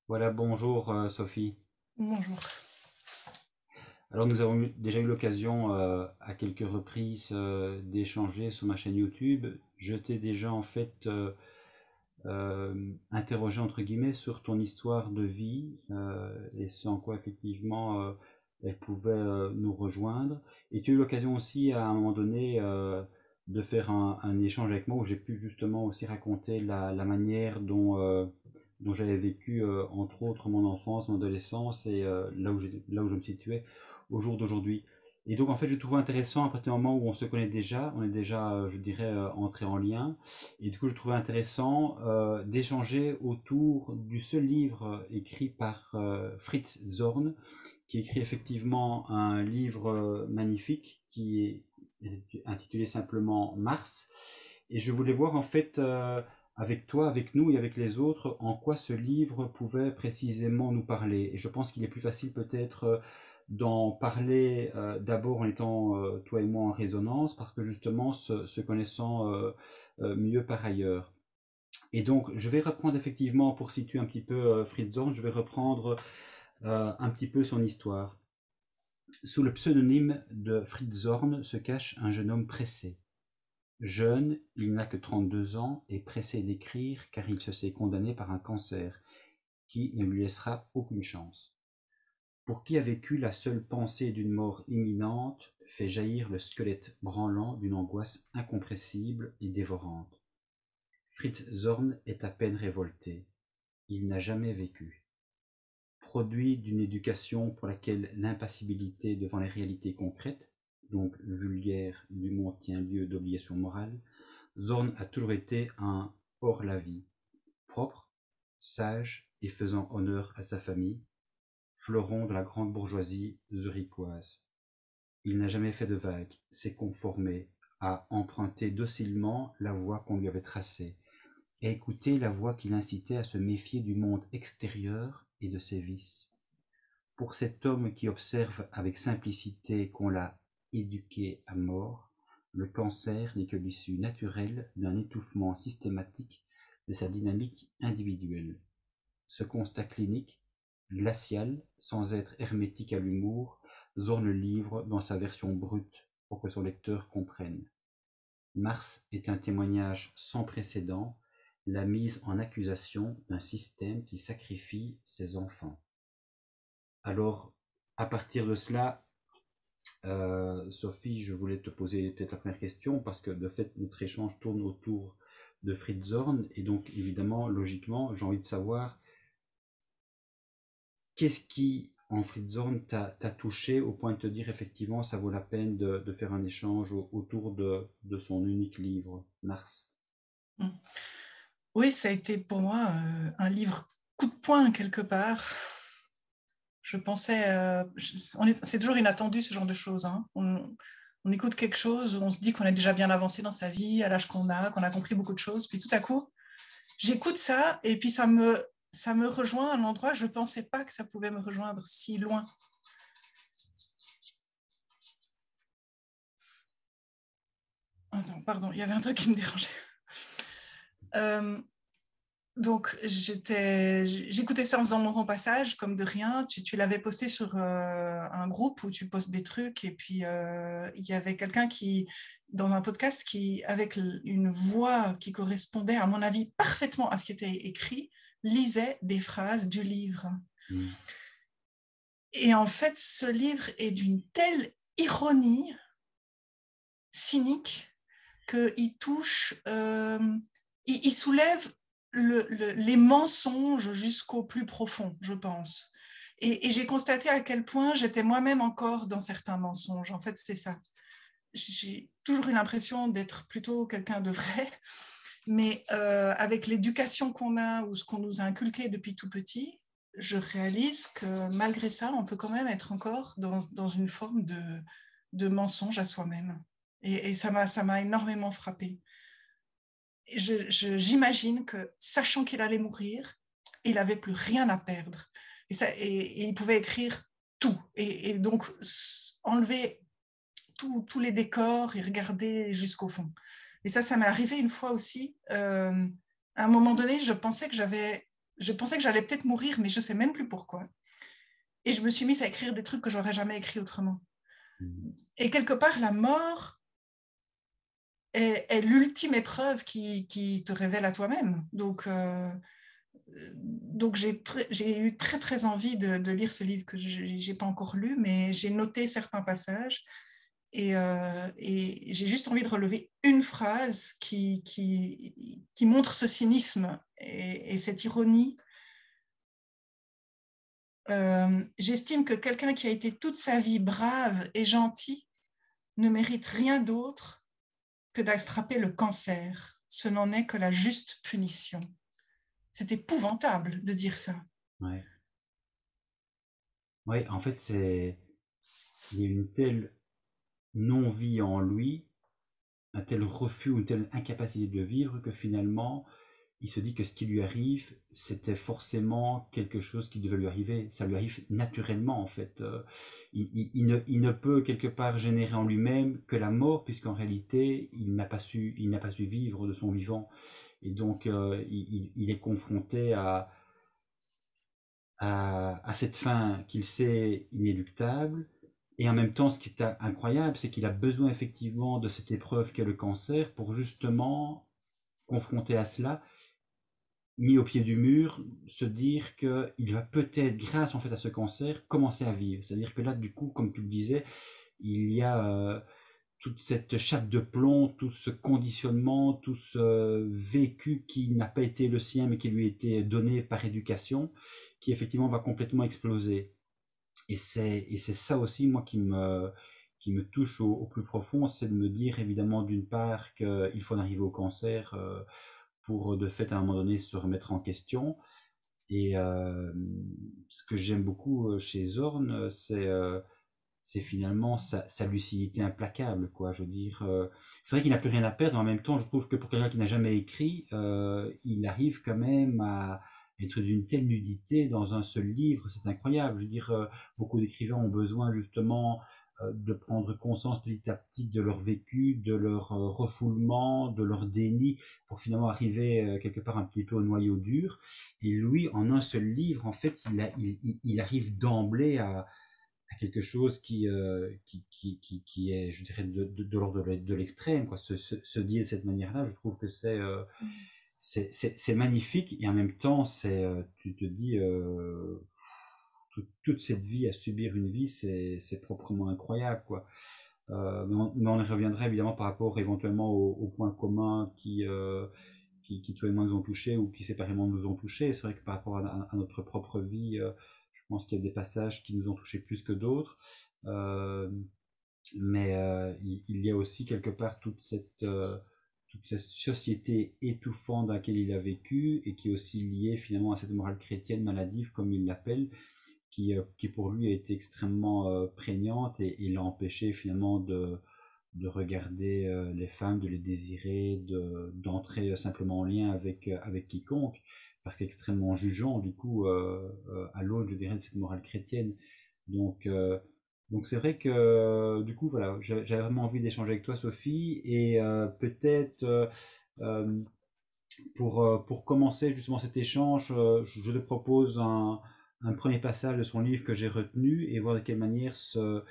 Voilà, bonjour Sophie. Bonjour. Alors nous avons déjà eu l'occasion à quelques reprises d'échanger sur ma chaîne YouTube. Je t'ai déjà en fait interrogé entre guillemets sur ton histoire de vie et ce en quoi effectivement elle pouvait nous rejoindre. Et tu as eu l'occasion aussi à un moment donné de faire un échange avec moi où j'ai pu justement aussi raconter la manière dont j'avais vécu entre autres mon enfance, mon adolescence et là où je me situais au jour d'aujourd'hui. Et donc en fait je trouvais intéressant à partir du moment où on se connaît déjà, on est déjà je dirais entré en lien. Et du coup, je trouvais intéressant d'échanger autour du seul livre écrit par Fritz Zorn, qui écrit effectivement un livre magnifique qui est intitulé simplement Mars. Et je voulais voir en fait avec toi, avec nous et avec les autres, en quoi ce livre pouvait précisément nous parler. Et je pense qu'il est plus facile peut-être d'en parler d'abord en étant toi et moi en résonance, parce que justement, se connaissant mieux par ailleurs. Et donc, je vais reprendre effectivement, pour situer un petit peu Fritz Zorn, je vais reprendre un petit peu son histoire. Sous le pseudonyme de Fritz Zorn se cache un jeune homme pressé. Jeune, il n'a que 32 ans et pressé d'écrire car il se sait condamné par un cancer qui ne lui laissera aucune chance. Pour qui a vécu la seule pensée d'une mort imminente fait jaillir le squelette branlant d'une angoisse incompressible et dévorante. Fritz Zorn est à peine révolté. Il n'a jamais vécu. Produit d'une éducation pour laquelle l'impassibilité devant les réalités concrètes, donc vulgaire du monde tient lieu d'obligation morale, Zorn a toujours été un hors-la-vie, propre, sage et faisant honneur à sa famille, fleuron de la grande bourgeoisie zurichoise. Il n'a jamais fait de vagues, s'est conformé, a emprunté docilement la voie qu'on lui avait tracée, et écouté la voix qui l'incitait à se méfier du monde extérieur et de ses vices. Pour cet homme qui observe avec simplicité qu'on l'a éduqué à mort, le cancer n'est que l'issue naturelle d'un étouffement systématique de sa dynamique individuelle. Ce constat clinique, glacial, sans être hermétique à l'humour, Zorn le livre dans sa version brute pour que son lecteur comprenne. Mars est un témoignage sans précédent, la mise en accusation d'un système qui sacrifie ses enfants. Alors, à partir de cela, Sophie, je voulais te poser peut-être la première question, parce que de fait, notre échange tourne autour de Fritz Zorn, et donc évidemment, logiquement, j'ai envie de savoir qu'est-ce qui, en Fritz Zorn, t'a touché au point de te dire effectivement, ça vaut la peine de faire un échange autour de son unique livre, Mars. Mm. Oui, ça a été pour moi un livre coup de poing quelque part. Je pensais, c'est toujours inattendu ce genre de choses. Hein. On écoute quelque chose, on se dit qu'on a déjà bien avancé dans sa vie, à l'âge qu'on a compris beaucoup de choses, puis tout à coup, j'écoute ça et puis ça me rejoint à un endroit, je ne pensais pas que ça pouvait me rejoindre si loin. Attends, pardon, il y avait un truc qui me dérangeait. Euh, Donc, j'écoutais ça en faisant mon passage, comme de rien. Tu l'avais posté sur un groupe où tu postes des trucs, et puis il y avait quelqu'un qui, dans un podcast, qui, avec une voix qui correspondait, à mon avis, parfaitement à ce qui était écrit, lisait des phrases du livre. Mm. Et en fait, ce livre est d'une telle ironie cynique qu'il touche, il soulève les mensonges jusqu'au plus profond, je pense. Et j'ai constaté à quel point j'étais moi-même encore dans certains mensonges. En fait, c'est ça. J'ai toujours eu l'impression d'être plutôt quelqu'un de vrai, mais avec l'éducation qu'on a ou ce qu'on nous a inculqué depuis tout petit, je réalise que malgré ça, on peut quand même être encore dans une forme de mensonge à soi-même. Et ça m'a énormément frappée. J'imagine que, sachant qu'il allait mourir, il n'avait plus rien à perdre. Et il pouvait écrire tout. Et donc, enlever tous les décors et regarder jusqu'au fond. Et ça m'est arrivé une fois aussi. À un moment donné, je pensais que j'avais Je pensais que j'allais peut-être mourir, mais je ne sais même plus pourquoi. Et je me suis mise à écrire des trucs que j'aurais jamais écrits autrement. Et quelque part, la mort est l'ultime épreuve qui te révèle à toi-même. Donc j'ai eu très, très envie de lire ce livre que je n'ai pas encore lu, mais j'ai noté certains passages et j'ai juste envie de relever une phrase qui montre ce cynisme et cette ironie. J'estime que quelqu'un qui a été toute sa vie brave et gentil ne mérite rien d'autre que d'attraper le cancer. Ce n'en est que la juste punition. C'est épouvantable de dire ça. Ouais. Ouais, en fait, il y a une telle non-vie en lui, un tel refus, une telle incapacité de vivre que finalement, il se dit que ce qui lui arrive, c'était forcément quelque chose qui devait lui arriver. Ça lui arrive naturellement, en fait. Il ne peut quelque part générer en lui-même que la mort, puisqu'en réalité, il n'a pas su vivre de son vivant. Et donc, il est confronté à cette fin qu'il sait inéluctable. Et en même temps, ce qui est incroyable, c'est qu'il a besoin effectivement de cette épreuve qu'est le cancer pour justement, confronté à cela, mis au pied du mur, se dire qu'il va peut-être, grâce en fait à ce cancer, commencer à vivre. C'est-à-dire que là, du coup, comme tu le disais, il y a toute cette chape de plomb, tout ce conditionnement, tout ce vécu qui n'a pas été le sien, mais qui lui a été donné par éducation, qui effectivement va complètement exploser. Et c'est ça aussi, moi, qui me touche au plus profond, c'est de me dire, évidemment, d'une part, qu'il faut en arriver au cancer pour, de fait, à un moment donné, se remettre en question. Et ce que j'aime beaucoup chez Zorn, c'est finalement sa lucidité implacable, quoi. Je veux dire, c'est vrai qu'il n'a plus rien à perdre, en même temps, je trouve que pour quelqu'un qui n'a jamais écrit, il arrive quand même à être d'une telle nudité dans un seul livre, c'est incroyable. Je veux dire, beaucoup d'écrivains ont besoin justement de prendre conscience petit à petit de leur vécu, de leur refoulement, de leur déni, pour finalement arriver quelque part un petit peu au noyau dur. Et lui, en un seul livre, en fait, il arrive d'emblée à quelque chose qui est, je dirais, de l'ordre de l'extrême, quoi. Se dire de cette manière-là, je trouve que c'est magnifique, et en même temps, tu te dis, toute cette vie, à subir une vie, c'est proprement incroyable, quoi. Mais on y reviendra évidemment par rapport éventuellement aux points communs qui toi et moi nous ont touchés ou qui séparément nous ont touchés. C'est vrai que par rapport à notre propre vie, je pense qu'il y a des passages qui nous ont touchés plus que d'autres. Euh, mais il y a aussi quelque part toute cette société étouffante dans laquelle il a vécu et qui est aussi liée finalement à cette morale chrétienne maladive, comme il l'appelle, qui pour lui a été extrêmement prégnante et l'a empêché finalement de regarder les femmes, de les désirer, d'entrer simplement en lien avec quiconque, parce qu'extrêmement jugeant du coup à l'autre, je dirais, de cette morale chrétienne. Donc, euh, donc c'est vrai que du coup, voilà, j'avais vraiment envie d'échanger avec toi, Sophie, et peut-être euh, pour commencer justement cet échange, je te propose un premier passage de son livre que j'ai retenu et voir de quelle manière ce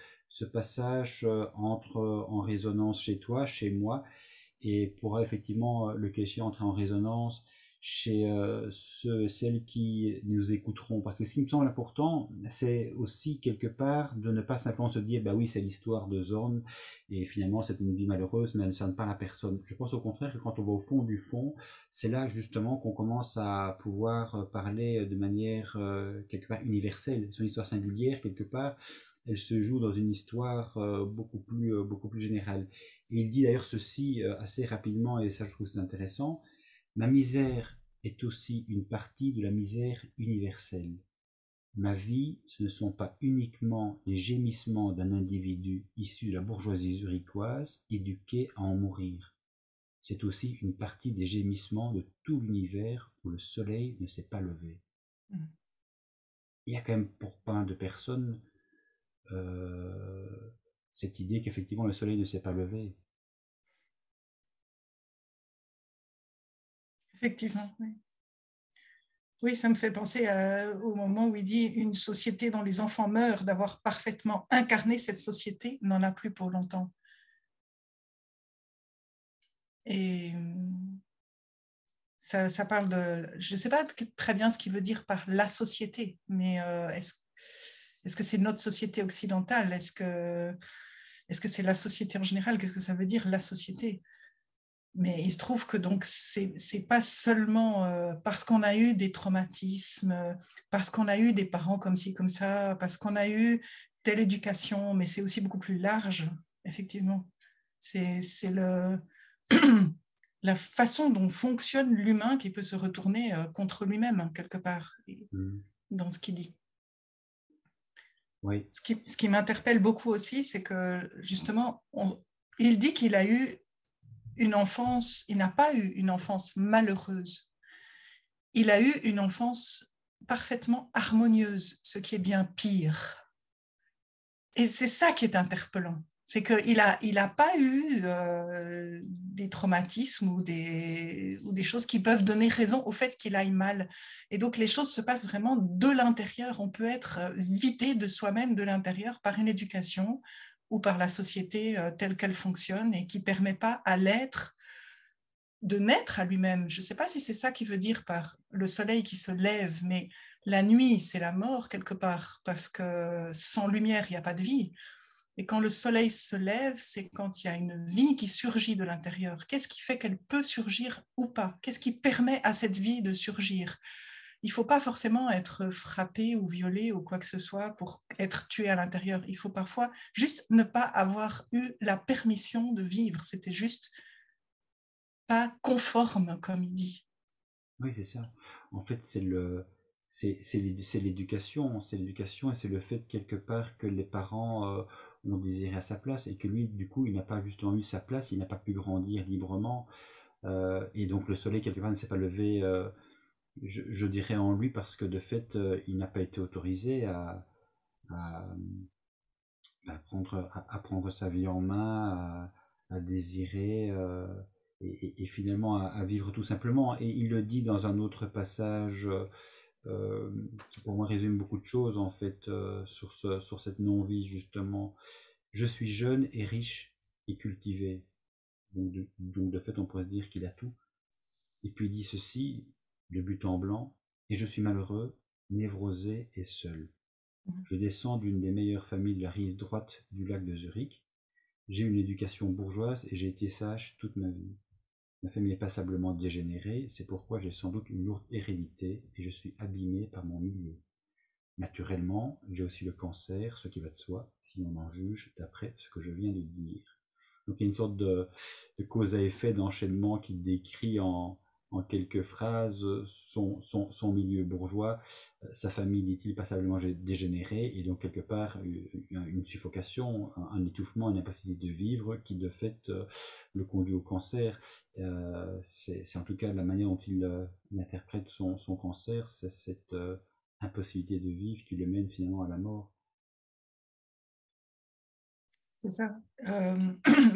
passage entre en résonance chez toi, chez moi, et pourra effectivement, le cas échéant, entrer en résonance chez ceux et celles qui nous écouteront. Parce que ce qui me semble important, c'est aussi quelque part de ne pas simplement se dire, bah oui, c'est l'histoire de Zorn, et finalement c'est une vie malheureuse, mais elle ne concerne pas la personne. Je pense au contraire que quand on va au fond du fond, c'est là justement qu'on commence à pouvoir parler de manière quelque part universelle. Son histoire singulière, quelque part, elle se joue dans une histoire beaucoup plus générale. Et il dit d'ailleurs ceci assez rapidement, et ça je trouve c'est intéressant: ma misère est aussi une partie de la misère universelle. Ma vie, ce ne sont pas uniquement les gémissements d'un individu issu de la bourgeoisie zurichoise, éduqué à en mourir. C'est aussi une partie des gémissements de tout l'univers où le soleil ne s'est pas levé. Il y a quand même pour pas mal de personnes euh, cette idée qu'effectivement le soleil ne s'est pas levé. Effectivement, oui. Oui, ça me fait penser au moment où il dit une société dont les enfants meurent d'avoir parfaitement incarné cette société n'en a plus pour longtemps. Et ça parle de... Je ne sais pas très bien ce qu'il veut dire par la société, mais est-ce que c'est notre société occidentale? Est-ce que c'est la société en général? Qu'est-ce que ça veut dire la société? Mais il se trouve que donc c'est pas seulement parce qu'on a eu des traumatismes, parce qu'on a eu des parents comme ci, comme ça, parce qu'on a eu telle éducation, mais c'est aussi beaucoup plus large, effectivement. C'est la façon dont fonctionne l'humain qui peut se retourner contre lui-même, quelque part, Mm. dans ce qu'il dit. Oui, Ce qui m'interpelle beaucoup aussi, c'est que justement, il dit qu'il a eu une enfance, il n'a pas eu une enfance malheureuse. Il a eu une enfance parfaitement harmonieuse, ce qui est bien pire. Et c'est ça qui est interpellant. C'est qu'il il a pas eu des traumatismes ou des choses qui peuvent donner raison au fait qu'il aille mal. Et donc, les choses se passent vraiment de l'intérieur. On peut être vidé de soi-même de l'intérieur par une éducation ou par la société telle qu'elle fonctionne et qui ne permet pas à l'être de naître à lui-même. Je ne sais pas si c'est ça qu'il veut dire par le soleil qui se lève, mais la nuit, c'est la mort quelque part, parce que sans lumière, il n'y a pas de vie. Et quand le soleil se lève, c'est quand il y a une vie qui surgit de l'intérieur. Qu'est-ce qui fait qu'elle peut surgir ou pas? Qu'est-ce qui permet à cette vie de surgir? Il ne faut pas forcément être frappé ou violé ou quoi que ce soit pour être tué à l'intérieur. Il faut parfois juste ne pas avoir eu la permission de vivre. C'était juste pas conforme, comme il dit. oui, c'est ça. En fait, c'est l'éducation et c'est le fait quelque part que les parents ont désiré à sa place et que lui, du coup, il n'a pas justement eu sa place, il n'a pas pu grandir librement et donc le soleil quelque part ne s'est pas levé, je dirais en lui parce que de fait, il n'a pas été autorisé à, à prendre sa vie en main, à désirer et finalement à vivre tout simplement. Et il le dit dans un autre passage qui pour moi résume beaucoup de choses en fait sur cette non-vie justement. Je suis jeune et riche et cultivé. Donc de fait on pourrait se dire qu'il a tout. Et puis il dit ceci, de but en blanc, et je suis malheureux, névrosé et seul. Je descends d'une des meilleures familles de la rive droite du lac de Zurich. J'ai eu une éducation bourgeoise et j'ai été sage toute ma vie. Ma famille est passablement dégénérée, c'est pourquoi j'ai sans doute une lourde hérédité et je suis abîmé par mon milieu. Naturellement, j'ai aussi le cancer, ce qui va de soi, si on en juge d'après ce que je viens de dire. Donc il y a une sorte de cause à effet, d'enchaînement qui décrit en quelques phrases son milieu bourgeois, sa famille, dit-il, passablement dégénérée, et donc quelque part une suffocation, un étouffement, une incapacité de vivre qui de fait le conduit au cancer. C'est en tout cas la manière dont il interprète son cancer, c'est cette impossibilité de vivre qui le mène finalement à la mort. C'est ça.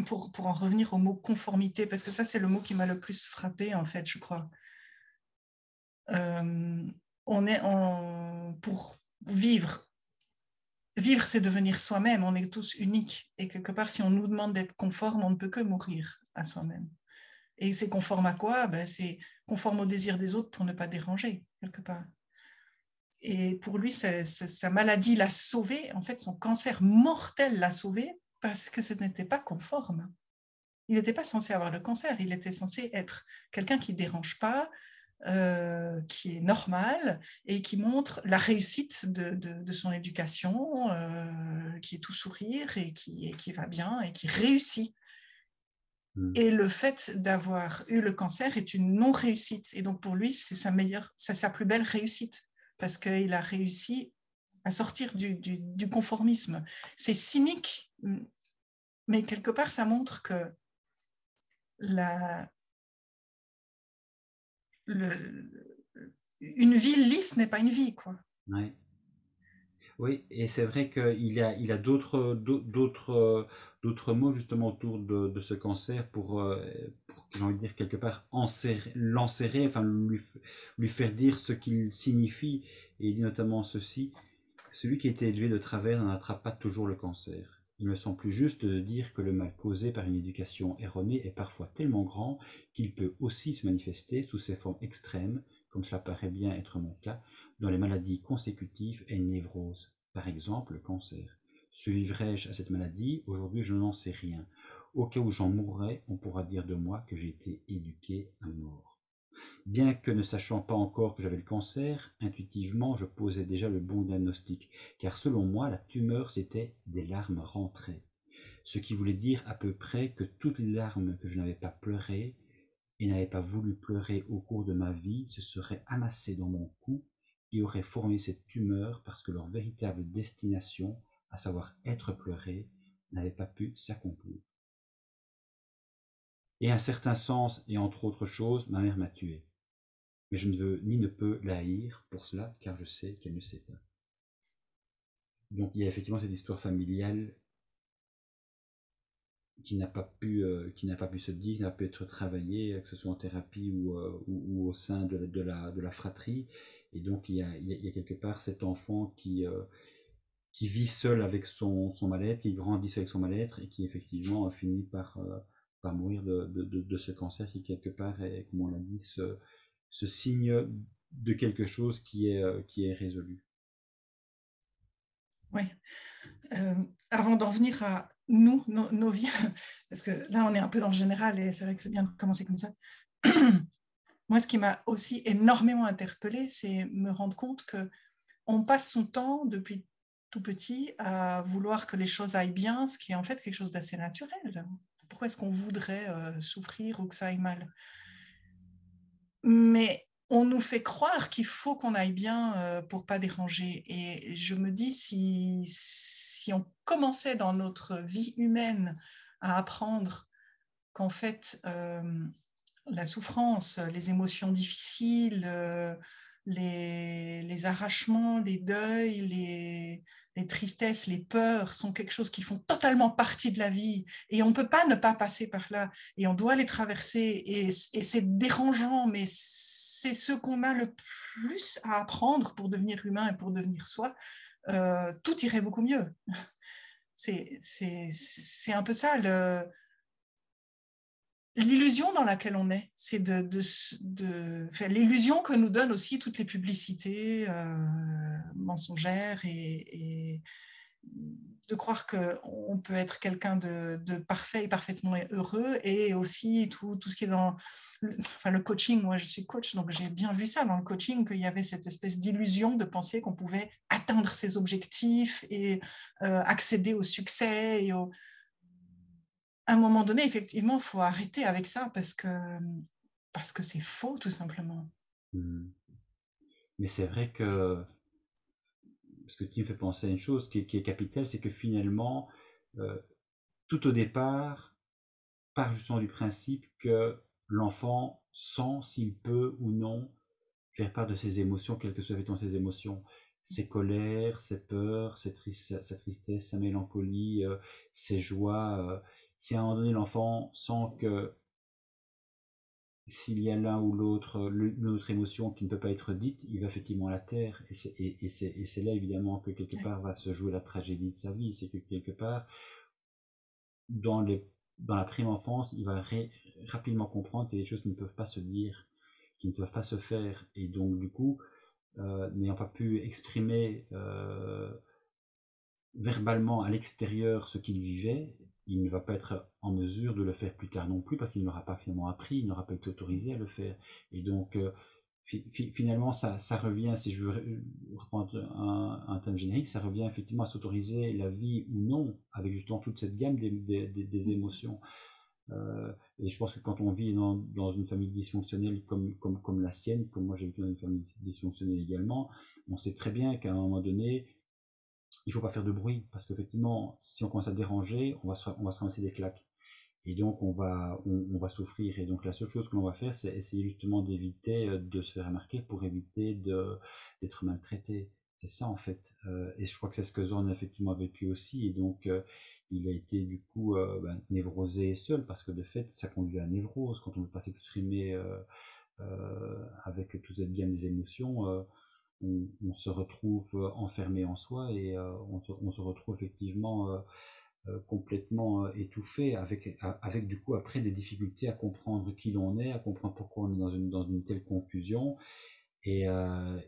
Pour en revenir au mot conformité, parce que ça, c'est le mot qui m'a le plus frappé, en fait, je crois. Pour vivre, vivre, c'est devenir soi-même. On est tous uniques. Et quelque part, si on nous demande d'être conforme, on ne peut que mourir à soi-même. Et c'est conforme à quoi? Ben, c'est conforme au désir des autres pour ne pas déranger, quelque part. Et pour lui, sa maladie l'a sauvé. En fait, son cancer mortel l'a sauvé parce que ce n'était pas conforme. Il n'était pas censé avoir le cancer. Il était censé être quelqu'un qui ne dérange pas, qui est normal et qui montre la réussite de son éducation, qui est tout sourire et qui va bien et qui réussit. Et le fait d'avoir eu le cancer est une non-réussite. Et donc pour lui, c'est sa plus belle réussite parce qu'il a réussi à sortir du conformisme. C'est cynique, mais quelque part, ça montre que la, le, une vie lisse n'est pas une vie, quoi. Ouais. Oui, et c'est vrai qu'il a d'autres mots justement autour de ce cancer pour, j'ai envie de dire quelque part, l'enserrer, enfin lui faire dire ce qu'il signifie. Et il dit notamment ceci: celui qui a été élevé de travers n'en attrape pas toujours le cancer. Il me semble plus juste de dire que le mal causé par une éducation erronée est parfois tellement grand qu'il peut aussi se manifester sous ses formes extrêmes, comme cela paraît bien être mon cas, dans les maladies consécutives et névroses, par exemple le cancer. Survivrai-je à cette maladie? Aujourd'hui, je n'en sais rien. Au cas où j'en mourrais, on pourra dire de moi que j'ai été éduqué à mort. Bien que ne sachant pas encore que j'avais le cancer, intuitivement je posais déjà le bon diagnostic, car selon moi la tumeur c'était des larmes rentrées, ce qui voulait dire à peu près que toutes les larmes que je n'avais pas pleurées et n'avais pas voulu pleurer au cours de ma vie se seraient amassées dans mon cou et auraient formé cette tumeur parce que leur véritable destination, à savoir être pleurée, n'avait pas pu s'accomplir. Et un certain sens, et entre autres choses, ma mère m'a tué. Mais je ne veux ni ne peux la haïr pour cela, car je sais qu'elle ne sait pas. Donc il y a effectivement cette histoire familiale qui n'a pas pu se dire, qui n'a pas pu être travaillée, que ce soit en thérapie ou au sein de la fratrie. Et donc il y a quelque part cet enfant qui vit seul avec son mal-être, qui grandit seul avec son mal-être et qui effectivement finit par mourir de ce cancer qui quelque part est, comme on l'a dit, ce signe de quelque chose qui est résolu. Oui. Avant d'en venir à nous, nos vies, parce que là, on est un peu dans le général et c'est vrai que c'est bien de commencer comme ça. Moi, ce qui m'a aussi énormément interpellée, c'est me rendre compte qu'on passe son temps depuis tout petit à vouloir que les choses aillent bien, ce qui est en fait quelque chose d'assez naturel. Pourquoi est-ce qu'on voudrait souffrir ou que ça aille mal? Mais on nous fait croire qu'il faut qu'on aille bien pour pas déranger. Et je me dis, si on commençait dans notre vie humaine à apprendre qu'en fait, la souffrance, les émotions difficiles, les arrachements, les deuils, les tristesses, les peurs sont quelque chose qui font totalement partie de la vie et on ne peut pas ne pas passer par là et on doit les traverser et c'est dérangeant, mais c'est ce qu'on a le plus à apprendre pour devenir humain et pour devenir soi, tout irait beaucoup mieux. C'est un peu ça l'illusion dans laquelle on est, c'est enfin, l'illusion que nous donnent aussi toutes les publicités mensongères et de croire qu'on peut être quelqu'un de parfait et parfaitement heureux et aussi tout ce qui est dans enfin, le coaching. Moi, je suis coach, donc j'ai bien vu ça dans le coaching, qu'il y avait cette espèce d'illusion de penser qu'on pouvait atteindre ses objectifs et accéder au succès et au à un moment donné, effectivement, il faut arrêter avec ça parce que c'est faux, tout simplement. Mmh. Mais c'est vrai que ce que tu me fais penser à une chose qui est capitale, c'est que finalement, euh, tout au départ, part justement du principe que l'enfant sent s'il peut ou non faire part de ses émotions, quelles que soient effectivement ses émotions, ses colères, ses peurs, sa tristesse, sa mélancolie, ses joies. Si à un moment donné l'enfant sent que s'il y a l'un ou l'autre, une autre émotion qui ne peut pas être dite, il va effectivement la taire. Et c'est là évidemment que quelque part va se jouer la tragédie de sa vie. C'est que quelque part, dans, les, dans la prime enfance, il va rapidement comprendre qu'il y a des choses qui ne peuvent pas se dire, qui ne peuvent pas se faire. Et donc du coup, n'ayant pas pu exprimer verbalement à l'extérieur ce qu'il vivait, il ne va pas être en mesure de le faire plus tard non plus parce qu'il n'aura pas finalement appris, il n'aura pas été autorisé à le faire. Et donc, finalement, ça revient, si je veux reprendre un thème générique, ça revient effectivement à s'autoriser la vie ou non, avec justement toute cette gamme des émotions. Et je pense que quand on vit dans une famille dysfonctionnelle comme la sienne, comme moi j'ai vécu dans une famille dysfonctionnelle également, on sait très bien qu'à un moment donné, il ne faut pas faire de bruit, parce qu'effectivement, si on commence à déranger, on va se ramasser des claques. Et donc, on va souffrir. Et donc, la seule chose que l'on va faire, c'est essayer justement d'éviter de se faire remarquer pour éviter d'être maltraité. C'est ça en fait. Et je crois que c'est ce que Zorn a effectivement vécu aussi. Et donc, il a été du coup névrosé et seul parce que de fait, ça conduit à la névrose quand on ne peut pas s'exprimer avec toute cette gamme des émotions. On se retrouve enfermé en soi et on se retrouve effectivement complètement étouffé avec du coup après des difficultés à comprendre qui l'on est, à comprendre pourquoi on est dans une telle confusion et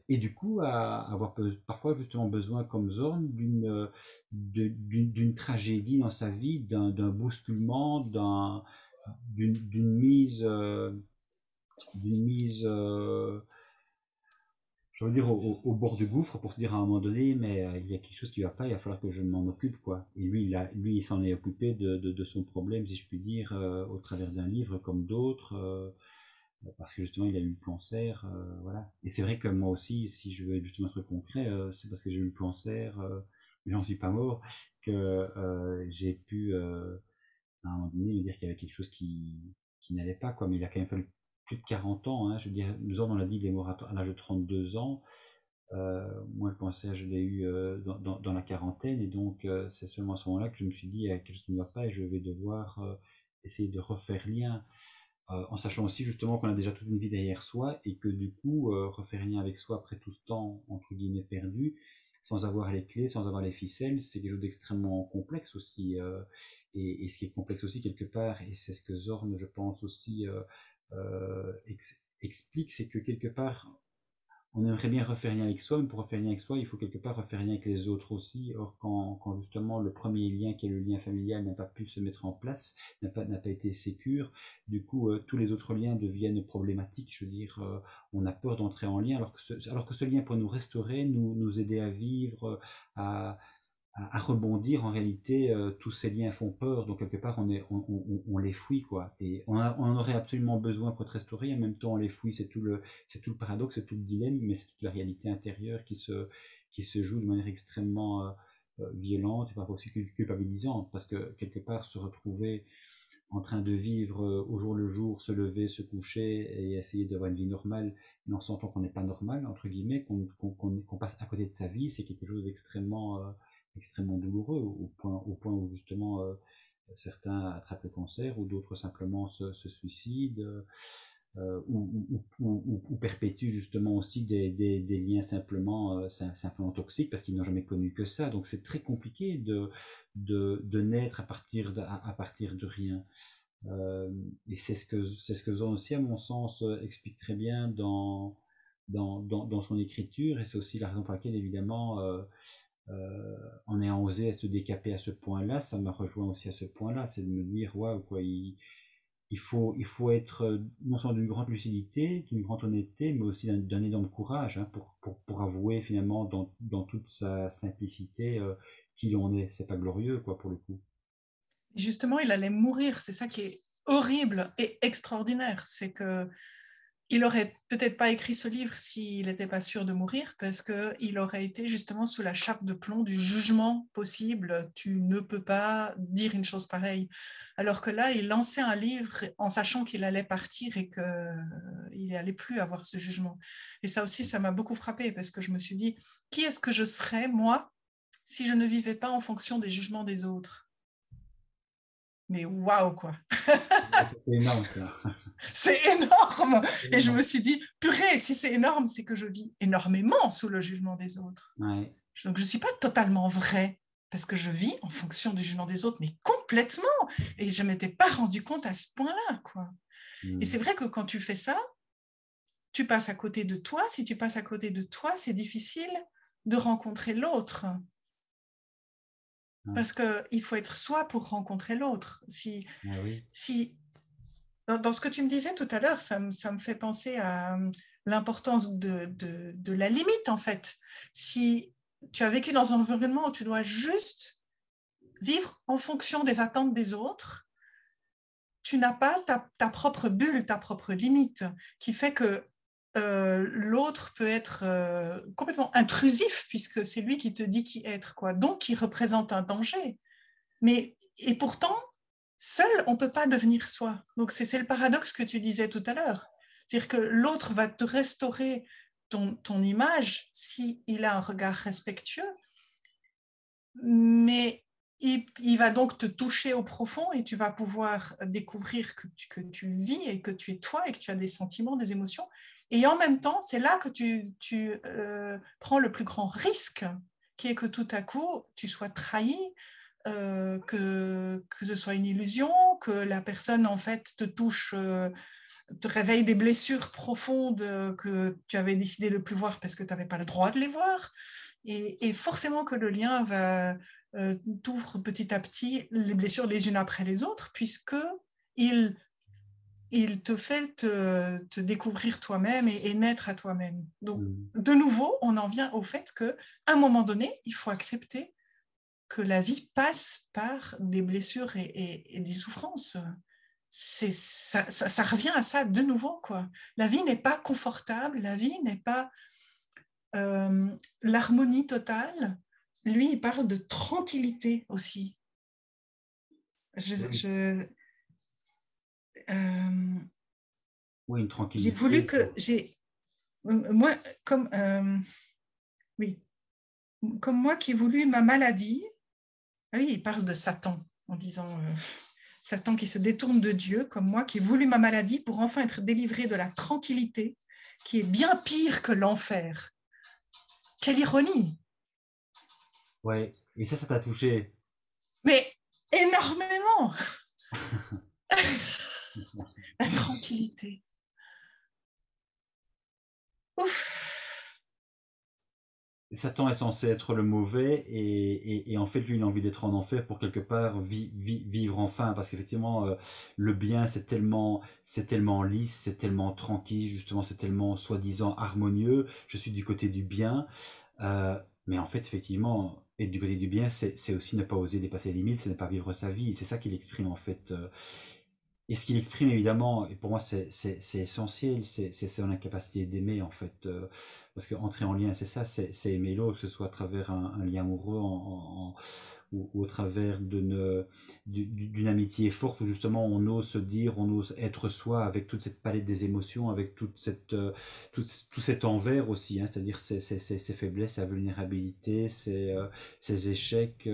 du coup à avoir parfois justement besoin comme Zorn d'une tragédie dans sa vie, d'un bousculement, d'une mise, d'une mise je veux dire, au bord du gouffre pour se dire à un moment donné, mais il y a quelque chose qui va pas, il va falloir que je m'en occupe, quoi. Et lui, il s'en est occupé de son problème, si je puis dire, au travers d'un livre comme d'autres, parce que justement, il a eu le cancer, voilà. Et c'est vrai que moi aussi, si je veux être justement un truc concret, c'est parce que j'ai eu le cancer, mais j'en suis pas mort, que j'ai pu, à un moment donné, me dire qu'il y avait quelque chose qui n'allait pas, quoi. Mais il a quand même fallu plus de 40 ans, hein. Je veux dire, nous on l'a dit, il est mort à l'âge de 32 ans. Moi, le cancer, je l'ai eu dans la quarantaine, et donc c'est seulement à ce moment-là que je me suis dit, il y a quelque chose qui ne va pas et je vais devoir essayer de refaire lien, en sachant aussi justement qu'on a déjà toute une vie derrière soi et que du coup, refaire lien avec soi après tout ce temps, entre guillemets, perdu, sans avoir les clés, sans avoir les ficelles, c'est quelque chose d'extrêmement complexe aussi. Et ce qui est complexe aussi quelque part, et c'est ce que Zorn, je pense aussi, explique, c'est que quelque part, on aimerait bien refaire rien avec soi, mais pour refaire rien avec soi, il faut quelque part refaire rien avec les autres aussi. Or, quand justement le premier lien, qui est le lien familial, n'a pas pu se mettre en place, n'a pas été sécure, du coup, tous les autres liens deviennent problématiques. Je veux dire, on a peur d'entrer en lien, alors que ce lien peut nous restaurer, nous aider à vivre, à, à rebondir, en réalité, tous ces liens font peur, donc quelque part, on les fouille, quoi. Et on en aurait absolument besoin pour être restauré, en même temps, on les fouille, c'est tout le paradoxe, c'est tout le dilemme, mais c'est toute la réalité intérieure qui se joue de manière extrêmement violente et parfois aussi culpabilisante, parce que quelque part, se retrouver en train de vivre au jour le jour, se lever, se coucher et essayer d'avoir une vie normale, mais en sentant qu'on n'est pas normal, entre guillemets, qu'on passe à côté de sa vie, c'est quelque chose d'extrêmement extrêmement douloureux, au point où justement certains attrapent le cancer ou d'autres simplement se suicident, ou perpétuent justement aussi des liens simplement toxiques parce qu'ils n'ont jamais connu que ça. Donc c'est très compliqué de naître à partir de rien. Et c'est ce que Zone aussi, à mon sens, explique très bien dans son écriture, et c'est aussi la raison pour laquelle, évidemment, en ayant osé se décaper à ce point-là, ça m'a rejoint aussi à ce point-là, c'est de me dire, waouh, quoi, il faut être non seulement d'une grande lucidité, d'une grande honnêteté, mais aussi d'un énorme courage, hein, pour avouer finalement dans toute sa simplicité qui on est. C'est pas glorieux, quoi, pour le coup. Justement, il allait mourir. C'est ça qui est horrible et extraordinaire. C'est que il aurait peut-être pas écrit ce livre s'il n'était pas sûr de mourir, parce qu'il aurait été justement sous la chape de plomb du jugement possible. Tu ne peux pas dire une chose pareille. Alors que là, il lançait un livre en sachant qu'il allait partir et qu'il n'allait plus avoir ce jugement. Et ça aussi, ça m'a beaucoup frappé, parce que je me suis dit, qui est-ce que je serais, moi, si je ne vivais pas en fonction des jugements des autres? Mais waouh, quoi! C'est énorme, ça. C'est énorme. C'est Et je énorme. me suis dit, purée, si c'est énorme, c'est que je vis énormément sous le jugement des autres. Ouais. Donc, je ne suis pas totalement vraie parce que je vis en fonction du jugement des autres, mais complètement. Et je ne m'étais pas rendu compte à ce point-là, quoi. Et Mm. c'est vrai que quand tu fais ça, tu passes à côté de toi. Si tu passes à côté de toi, c'est difficile de rencontrer l'autre. Ouais. Parce qu'il faut être soi pour rencontrer l'autre. Ah oui. Si, dans ce que tu me disais tout à l'heure, ça me fait penser à l'importance de la limite, en fait. Si tu as vécu dans un environnement où tu dois juste vivre en fonction des attentes des autres, tu n'as pas ta propre bulle, ta propre limite, qui fait que l'autre peut être complètement intrusif, puisque c'est lui qui te dit qui être, quoi. Donc, qui représente un danger. Mais, et pourtant, seul, on ne peut pas devenir soi. Donc, c'est le paradoxe que tu disais tout à l'heure. C'est-à-dire que l'autre va te restaurer ton image s'il a un regard respectueux, mais il va donc te toucher au profond et tu vas pouvoir découvrir que tu vis et que tu es toi et que tu as des sentiments, des émotions. Et en même temps, c'est là que tu prends le plus grand risque, qui est que tout à coup, tu sois trahi, que ce soit une illusion, que la personne en fait te touche, te réveille des blessures profondes que tu avais décidé de ne plus voir parce que tu n'avais pas le droit de les voir. Et forcément que le lien va t'ouvre petit à petit les blessures les unes après les autres, puisque il, il te fait te découvrir toi-même et naître à toi-même. Donc, de nouveau, on en vient au fait qu'à un moment donné, il faut accepter que la vie passe par des blessures et des souffrances. Ça revient à ça de nouveau, quoi. La vie n'est pas confortable, la vie n'est pas l'harmonie totale. Lui, il parle de tranquillité aussi. Oui, oui, une J'ai voulu tranquillité. que moi comme oui, comme moi qui ai voulu ma maladie. Ah oui, il parle de Satan en disant Satan qui se détourne de Dieu, comme moi qui ai voulu ma maladie pour enfin être délivré de la tranquillité, qui est bien pire que l'enfer. Quelle ironie! Ouais, et ça t'a touché. Mais énormément! La tranquillité. Ouf! Satan est censé être le mauvais et en fait lui il a envie d'être en enfer pour quelque part vivre enfin parce qu'effectivement le bien c'est tellement lisse, c'est tellement tranquille, justement c'est tellement soi-disant harmonieux, je suis du côté du bien, mais en fait effectivement être du côté du bien c'est aussi ne pas oser dépasser les limites, c'est ne pas vivre sa vie, c'est ça qu'il exprime en fait. Et ce qu'il exprime évidemment, et pour moi c'est essentiel, c'est son incapacité d'aimer en fait. Parce qu'entrer en lien, c'est ça, c'est aimer l'autre, que ce soit à travers un lien amoureux ou au travers d'une amitié forte où justement on ose se dire, on ose être soi avec toute cette palette des émotions, avec tout cet envers aussi, hein, c'est-à-dire ses faiblesses, sa vulnérabilité, ses échecs.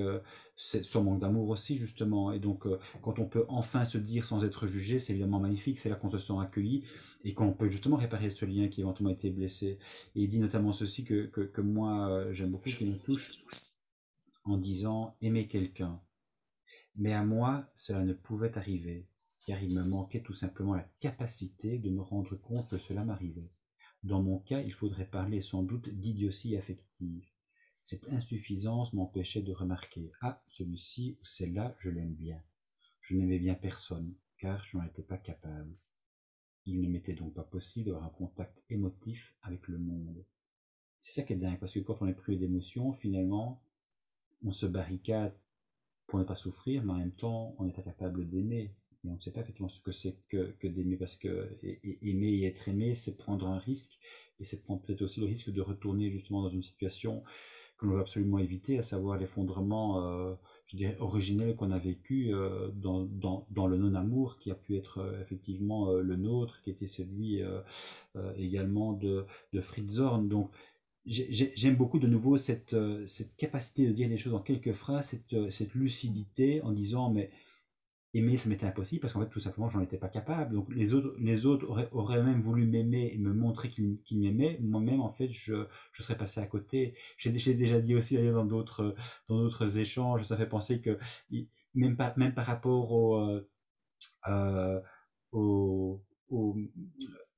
Son manque d'amour aussi justement et donc quand on peut enfin se dire sans être jugé c'est évidemment magnifique, c'est là qu'on se sent accueilli et qu'on peut justement réparer ce lien qui éventuellement a été blessé et il dit notamment ceci que moi j'aime beaucoup, qui me touche en disant aimer quelqu'un mais à moi cela ne pouvait arriver car il me manquait tout simplement la capacité de me rendre compte que cela m'arrivait. Dans mon cas il faudrait parler sans doute d'idiotie affective. Cette insuffisance m'empêchait de remarquer ah, celui-ci ou celle-là, je l'aime bien. Je n'aimais bien personne, car je n'en étais pas capable. Il ne m'était donc pas possible d'avoir un contact émotif avec le monde. C'est ça qui est dingue, parce que quand on est privé d'émotions, finalement, on se barricade pour ne pas souffrir, mais en même temps, on est incapable d'aimer. Et on ne sait pas effectivement ce que c'est que d'aimer, parce que aimer et être aimé, c'est prendre un risque, et c'est prendre peut-être aussi le risque de retourner justement dans une situation que l'on veut absolument éviter, à savoir l'effondrement, je dirais, originel qu'on a vécu dans le non-amour, qui a pu être effectivement le nôtre, qui était celui également de Fritz Zorn. Donc, j'aime beaucoup de nouveau cette capacité de dire les choses en quelques phrases, cette lucidité en disant, mais aimer, ça m'était impossible parce qu'en fait, tout simplement, j'en étais pas capable. Donc, les autres auraient même voulu m'aimer et me montrer qu'ils m'aimaient. Moi-même, en fait, je serais passé à côté. J'ai déjà dit aussi d'ailleurs dans d'autres échanges, ça fait penser que même par rapport euh, aux, aux,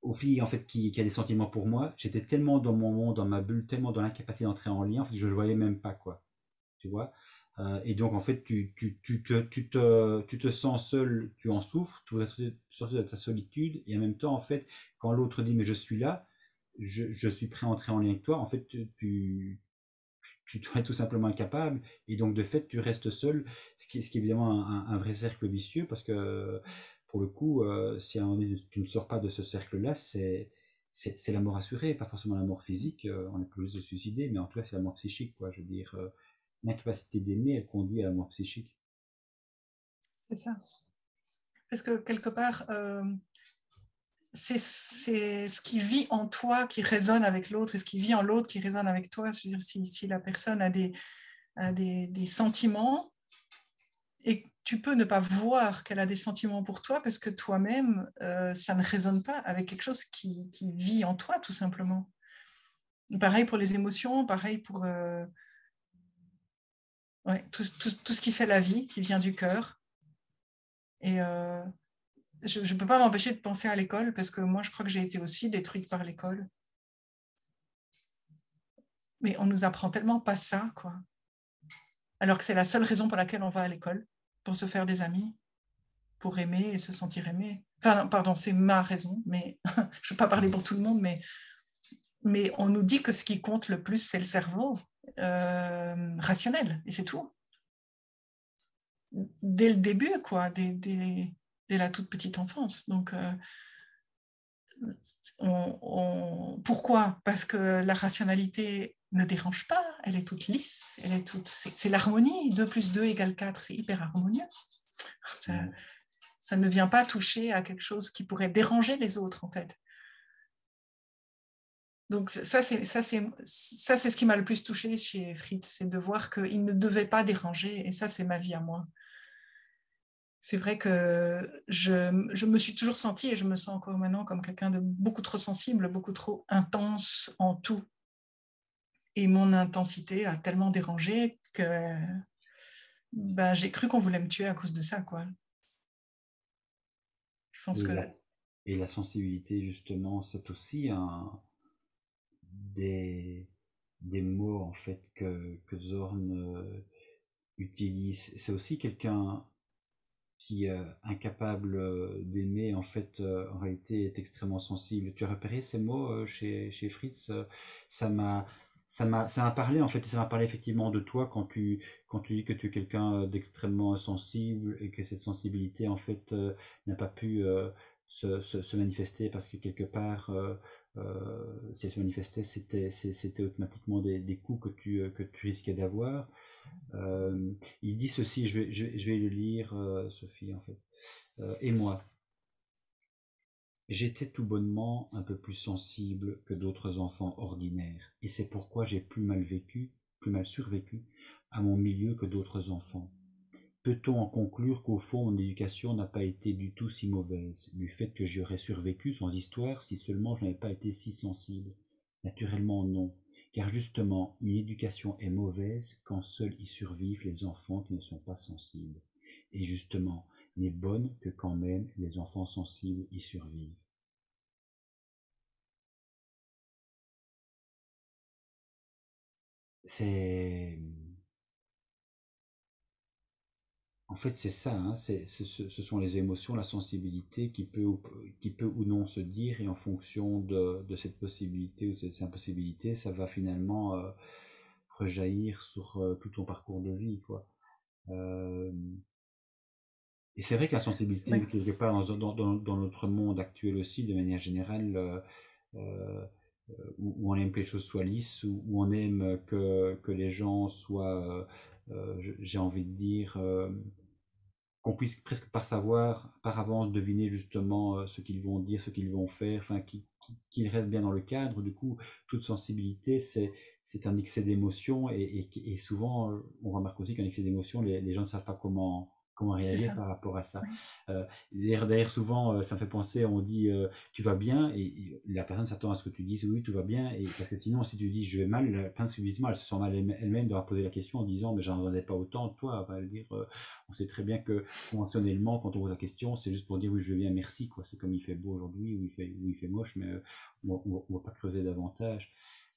aux filles en fait qui a des sentiments pour moi, j'étais tellement dans mon monde, dans ma bulle, tellement dans l'incapacité d'entrer en lien, en fait, je ne le voyais même pas quoi. Tu vois. Et donc en fait tu te sens seul, tu en souffres, tu voudrais sortir de ta solitude, et en même temps en fait quand l'autre dit mais je suis là, je suis prêt à entrer en lien avec toi, en fait tu es tout simplement incapable, et donc de fait tu restes seul, ce qui est évidemment un vrai cercle vicieux, parce que pour le coup si à un moment donné tu ne sors pas de ce cercle là, c'est la mort assurée, pas forcément la mort physique, on n'est pas obligé de se suicider, mais en tout cas c'est la mort psychique, quoi, je veux dire. L'incapacité d'aimer, elle conduit à la mort psychique. C'est ça. Parce que quelque part, c'est ce qui vit en toi qui résonne avec l'autre et ce qui vit en l'autre qui résonne avec toi. Je veux dire, si la personne a des sentiments et tu peux ne pas voir qu'elle a des sentiments pour toi parce que toi-même, ça ne résonne pas avec quelque chose qui vit en toi, tout simplement. Pareil pour les émotions, pareil pour tout ce qui fait la vie, qui vient du cœur. Et je ne peux pas m'empêcher de penser à l'école parce que moi, je crois que j'ai été aussi détruite par l'école. Mais on nous apprend tellement pas ça, quoi. Alors que c'est la seule raison pour laquelle on va à l'école, pour se faire des amis, pour aimer et se sentir aimé. Enfin, pardon, c'est ma raison, mais je ne veux pas parler pour tout le monde, mais on nous dit que ce qui compte le plus, c'est le cerveau rationnel, et c'est tout. Dès le début, quoi, dès la toute petite enfance. Donc, pourquoi? Parce que la rationalité ne dérange pas, elle est toute lisse, c'est l'harmonie, 2 plus 2 égale 4, c'est hyper harmonieux. Ça ne vient pas toucher à quelque chose qui pourrait déranger les autres, en fait. Donc ça c'est ce qui m'a le plus touché chez Fritz, c'est de voir qu'il ne devait pas déranger, et ça c'est ma vie à moi. C'est vrai que je me suis toujours sentie, et je me sens encore maintenant comme quelqu'un de beaucoup trop sensible, beaucoup trop intense en tout. Et mon intensité a tellement dérangé que j'ai cru qu'on voulait me tuer à cause de ça, quoi. Je pense Et que... la sensibilité, justement, c'est aussi des, des mots, en fait, que Zorn utilise. C'est aussi quelqu'un qui, incapable d'aimer, en fait, en réalité, est extrêmement sensible. Tu as repéré ces mots chez Fritz? Ça m'a, ça m'a parlé, en fait, et ça m'a parlé effectivement de toi quand tu dis que tu es quelqu'un d'extrêmement sensible et que cette sensibilité, en fait, n'a pas pu se manifester parce que quelque part, si elle se manifestait, c'était automatiquement des coups que tu risquais d'avoir. Il dit ceci, je vais le lire, Sophie, en fait. Et moi, j'étais tout bonnement un peu plus sensible que d'autres enfants ordinaires, et c'est pourquoi j'ai plus mal survécu à mon milieu que d'autres enfants. Peut-on en conclure qu'au fond mon éducation n'a pas été du tout si mauvaise, du fait que j'y aurais survécu sans histoire si seulement je n'avais pas été si sensible? Naturellement non, car justement une éducation est mauvaise quand seuls y survivent les enfants qui ne sont pas sensibles, et justement n'est bonne que quand même les enfants sensibles y survivent. C'est En fait, c'est ça, hein, ce sont les émotions, la sensibilité qui peut ou non se dire, et en fonction de cette possibilité ou de cette impossibilité, ça va finalement rejaillir sur tout ton parcours de vie, quoi. Euh, et c'est vrai que la sensibilité, Oui, quelque part, dans notre monde actuel aussi, de manière générale, euh, où on aime que les choses soient lisses, où on aime que les gens soient, j'ai envie de dire, qu'on puisse presque par savoir, par avance, deviner justement ce qu'ils vont dire, ce qu'ils vont faire, enfin, qu'ils restent bien dans le cadre. Du coup, toute sensibilité, c'est un excès d'émotion, et souvent, on remarque aussi qu'un excès d'émotion, les gens ne savent pas comment c'est réagir ça. par rapport à ça. Oui, D'ailleurs, souvent, ça me fait penser, on dit tu vas bien, et la personne s'attend à ce que tu dises oui, tout va bien, et parce que sinon, si tu dis je vais mal, la personne subitement, elle se sent mal elle-même d'avoir posé la question en disant mais j'en ai pas autant de toi. Elle va dire on sait très bien que conventionnellement, quand on pose la question, c'est juste pour dire oui, je vais bien, merci, quoi. C'est comme il fait beau aujourd'hui, ou il fait moche, mais on va pas creuser davantage.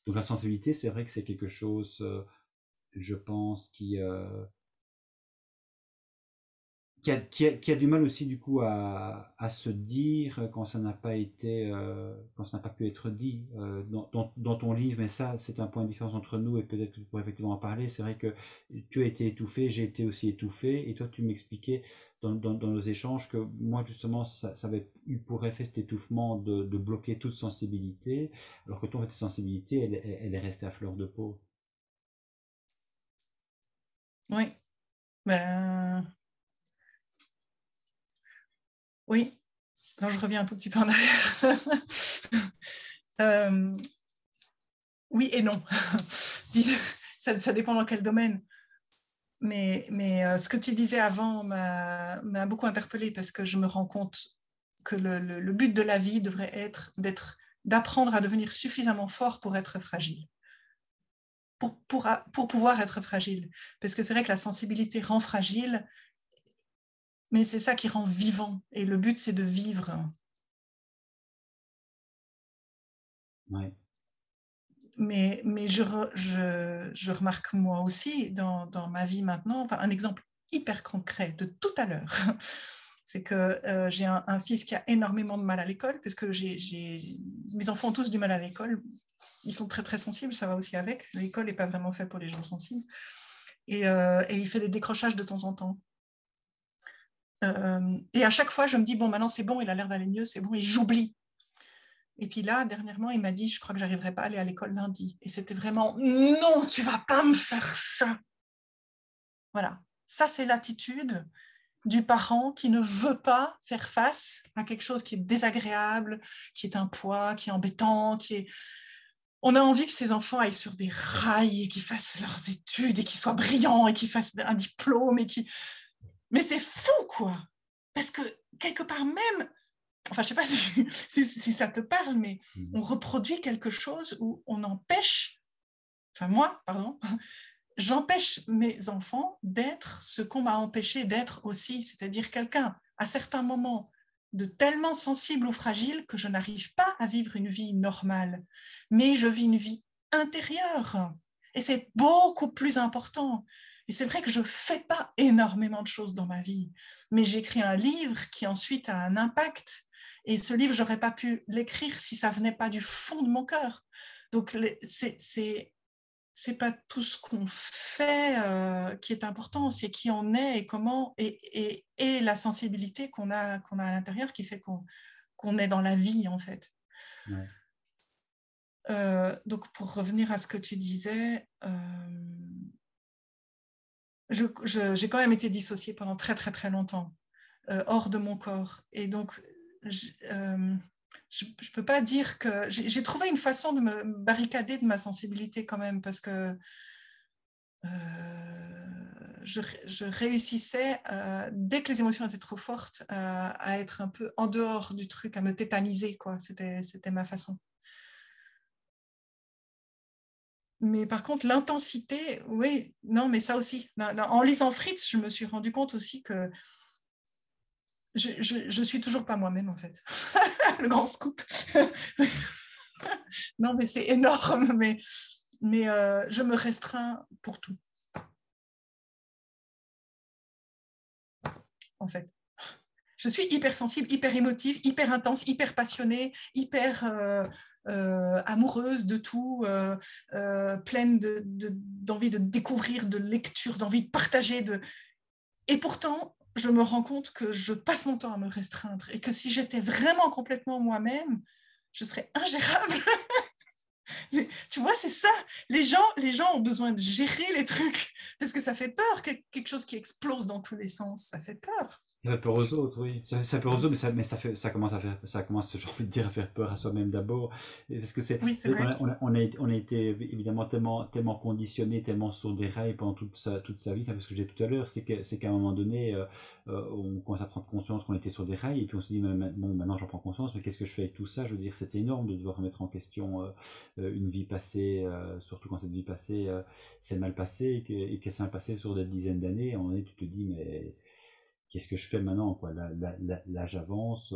Donc la sensibilité, c'est vrai que c'est quelque chose, je pense, qui a du mal aussi du coup à se dire quand ça n'a pas été, quand ça n'a pas pu être dit dans ton livre. Mais ça, c'est un point de différence entre nous, et peut-être que tu pourrais effectivement en parler. C'est vrai que tu as été étouffé, j'ai été aussi étouffé, et toi tu m'expliquais dans nos échanges que moi justement ça avait eu pour effet cet étouffement de bloquer toute sensibilité, alors que toi en fait, ta sensibilité elle est restée à fleur de peau. oui. Ben, oui. Non, je reviens un tout petit peu en arrière. euh, oui et non. Ça dépend dans quel domaine. Mais ce que tu disais avant m'a beaucoup interpellée parce que je me rends compte que le but de la vie devrait être d'apprendre à devenir suffisamment fort pour être fragile. Pour pouvoir être fragile. Parce que c'est vrai que la sensibilité rend fragile, mais c'est ça qui rend vivant. Et le but, c'est de vivre. Ouais. Mais je remarque moi aussi dans ma vie maintenant, enfin, un exemple hyper concret de tout à l'heure, c'est que j'ai un fils qui a énormément de mal à l'école, parce que mes enfants ont tous du mal à l'école. Ils sont très très sensibles, ça va aussi avec. L'école n'est pas vraiment fait pour les gens sensibles. Et il fait des décrochages de temps en temps. Et à chaque fois, je me dis, bon, maintenant c'est bon, il a l'air d'aller mieux, c'est bon, et j'oublie. Et puis là, dernièrement, il m'a dit, je crois que j'arriverai pas à aller à l'école lundi. Et c'était vraiment, non, tu vas pas me faire ça. Voilà. Ça, c'est l'attitude du parent qui ne veut pas faire face à quelque chose qui est désagréable, qui est un poids, qui est embêtant, qui est... On a envie que ces enfants aillent sur des rails et qu'ils fassent leurs études et qu'ils soient brillants et qu'ils fassent un diplôme et qui... Mais c'est fou, quoi. Parce que quelque part même, enfin, je sais pas si ça te parle, mais on reproduit quelque chose où on empêche, enfin moi, pardon, j'empêche mes enfants d'être ce qu'on m'a empêché d'être aussi, c'est-à-dire quelqu'un, à certains moments, de tellement sensible ou fragile que je n'arrive pas à vivre une vie normale, mais je vis une vie intérieure. Et c'est beaucoup plus important. Et c'est vrai que je ne fais pas énormément de choses dans ma vie, mais j'écris un livre qui ensuite a un impact. Et ce livre, je n'aurais pas pu l'écrire si ça ne venait pas du fond de mon cœur. Donc, c'est pas tout ce qu'on fait qui est important, c'est qui on est et comment, et la sensibilité qu'on a à l'intérieur qui fait qu'on est dans la vie, en fait. Ouais. Donc, pour revenir à ce que tu disais, j'ai quand même été dissociée pendant très, très, très longtemps, hors de mon corps. Et donc, je ne peux pas dire que... J'ai trouvé une façon de me barricader de ma sensibilité quand même, parce que je réussissais, dès que les émotions étaient trop fortes, à être un peu en dehors du truc, à me tétaniser, quoi. C'était ma façon. Mais par contre, l'intensité, oui, non, mais ça aussi. En lisant Fritz, je me suis rendu compte aussi que je suis toujours pas moi-même, en fait. Le grand scoop. Non, mais c'est énorme, mais je me restreins pour tout, en fait. Je suis hyper sensible, hyper émotive, hyper intense, hyper passionnée, hyper amoureuse de tout, pleine d'envie de découvrir, de lecture, d'envie de partager. Et pourtant, je me rends compte que je passe mon temps à me restreindre et que si j'étais vraiment complètement moi-même, je serais ingérable. Tu vois, c'est ça. Les gens ont besoin de gérer les trucs parce que ça fait peur, quelque chose qui explose dans tous les sens. Ça fait peur. Ça fait peur aux autres, oui. Ça fait peur aux autres, ça commence ça commence, j'ai envie de dire, à faire peur à soi-même d'abord. Parce que Oui, c'est vrai. on a été évidemment tellement conditionné, tellement sur des rails pendant toute sa vie. Ce que j'ai dit tout à l'heure, c'est qu'à un moment donné, on commence à prendre conscience qu'on était sur des rails, et puis on se dit, bon, maintenant j'en prends conscience, mais qu'est-ce que je fais avec tout ça? Je veux dire, c'est énorme de devoir remettre en question une vie passée, surtout quand cette vie passée s'est mal passée, et qu'elle s'est mal passée sur des dizaines d'années. À un moment donné, tu te dis, mais qu'est-ce que je fais maintenant, quoi? Là, j'avance,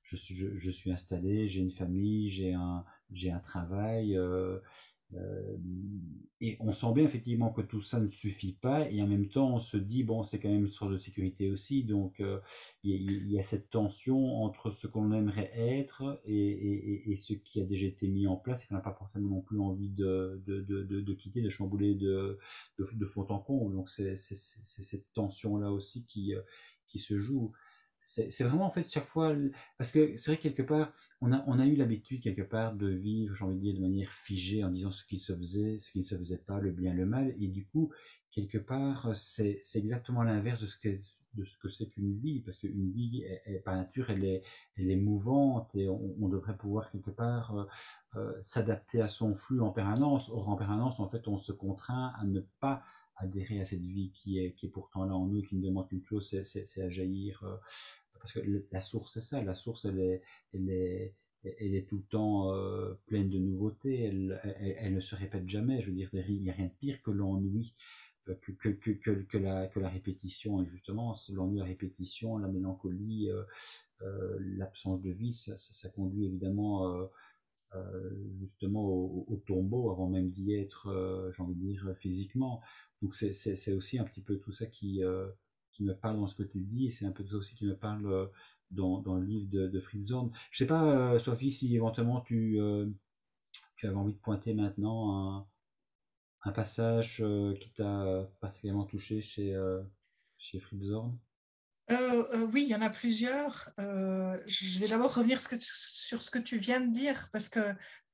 je suis installé, j'ai une famille, j'ai un travail, euh, et on sent bien effectivement que tout ça ne suffit pas, et en même temps on se dit, bon, c'est quand même une sorte de sécurité aussi, donc il y a cette tension entre ce qu'on aimerait être et ce qui a déjà été mis en place, et qu'on n'a pas forcément non plus envie de quitter, de chambouler de fond en comble. Donc c'est cette tension-là aussi qui se joue. C'est vraiment en fait chaque fois, parce que c'est vrai que quelque part, on a eu l'habitude quelque part de vivre, j'ai envie de dire, de manière figée, en disant ce qui se faisait, ce qui ne se faisait pas, le bien, le mal, et du coup, quelque part, c'est exactement l'inverse de ce que c'est qu'une vie, parce qu'une vie, par nature, elle est mouvante et on devrait pouvoir quelque part s'adapter à son flux en permanence. Or, en permanence, en fait, on se contraint à ne pas adhérer à cette vie qui est pourtant là en nous, qui nous demande une chose, c'est à jaillir. Parce que la source, c'est ça, la source, elle est, elle est tout le temps pleine de nouveautés, elle ne se répète jamais. Je veux dire, il n'y a rien de pire que l'ennui, que la répétition. Et justement, l'ennui, la répétition, la mélancolie, l'absence de vie, ça conduit évidemment justement au tombeau avant même d'y être, j'ai envie de dire, physiquement. Donc c'est aussi un petit peu tout ça qui me parle dans ce que tu dis, et c'est un peu tout ça aussi qui me parle dans le livre de Fritz Zorn. Je sais pas, Sophie, si éventuellement tu avais envie de pointer maintenant un passage qui t'a particulièrement touché chez Fritz Zorn. Oui, il y en a plusieurs. Je vais d'abord revenir sur ce que tu viens de dire, parce que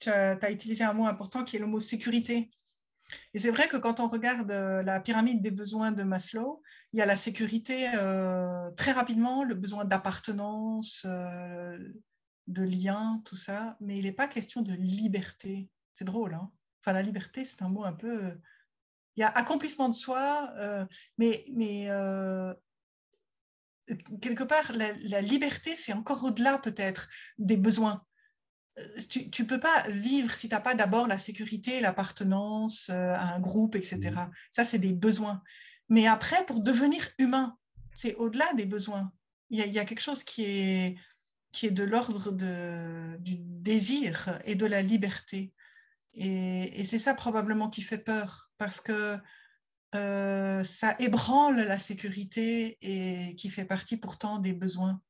tu as utilisé un mot important qui est le mot sécurité. Et c'est vrai que quand on regarde la pyramide des besoins de Maslow, il y a la sécurité très rapidement, le besoin d'appartenance, de lien, tout ça, mais il n'est pas question de liberté. C'est drôle, hein? Enfin, la liberté, c'est un mot un peu... il y a accomplissement de soi, mais quelque part, la liberté, c'est encore au-delà peut-être des besoins. Tu ne peux pas vivre si tu n'as pas d'abord la sécurité, l'appartenance à un groupe, Mhm. etc. Ça, c'est des besoins. Mais après, pour devenir humain, c'est au-delà des besoins. Il y a quelque chose qui est de l'ordre du désir et de la liberté. Et c'est ça probablement qui fait peur, parce que ça ébranle la sécurité et qui fait partie pourtant des besoins.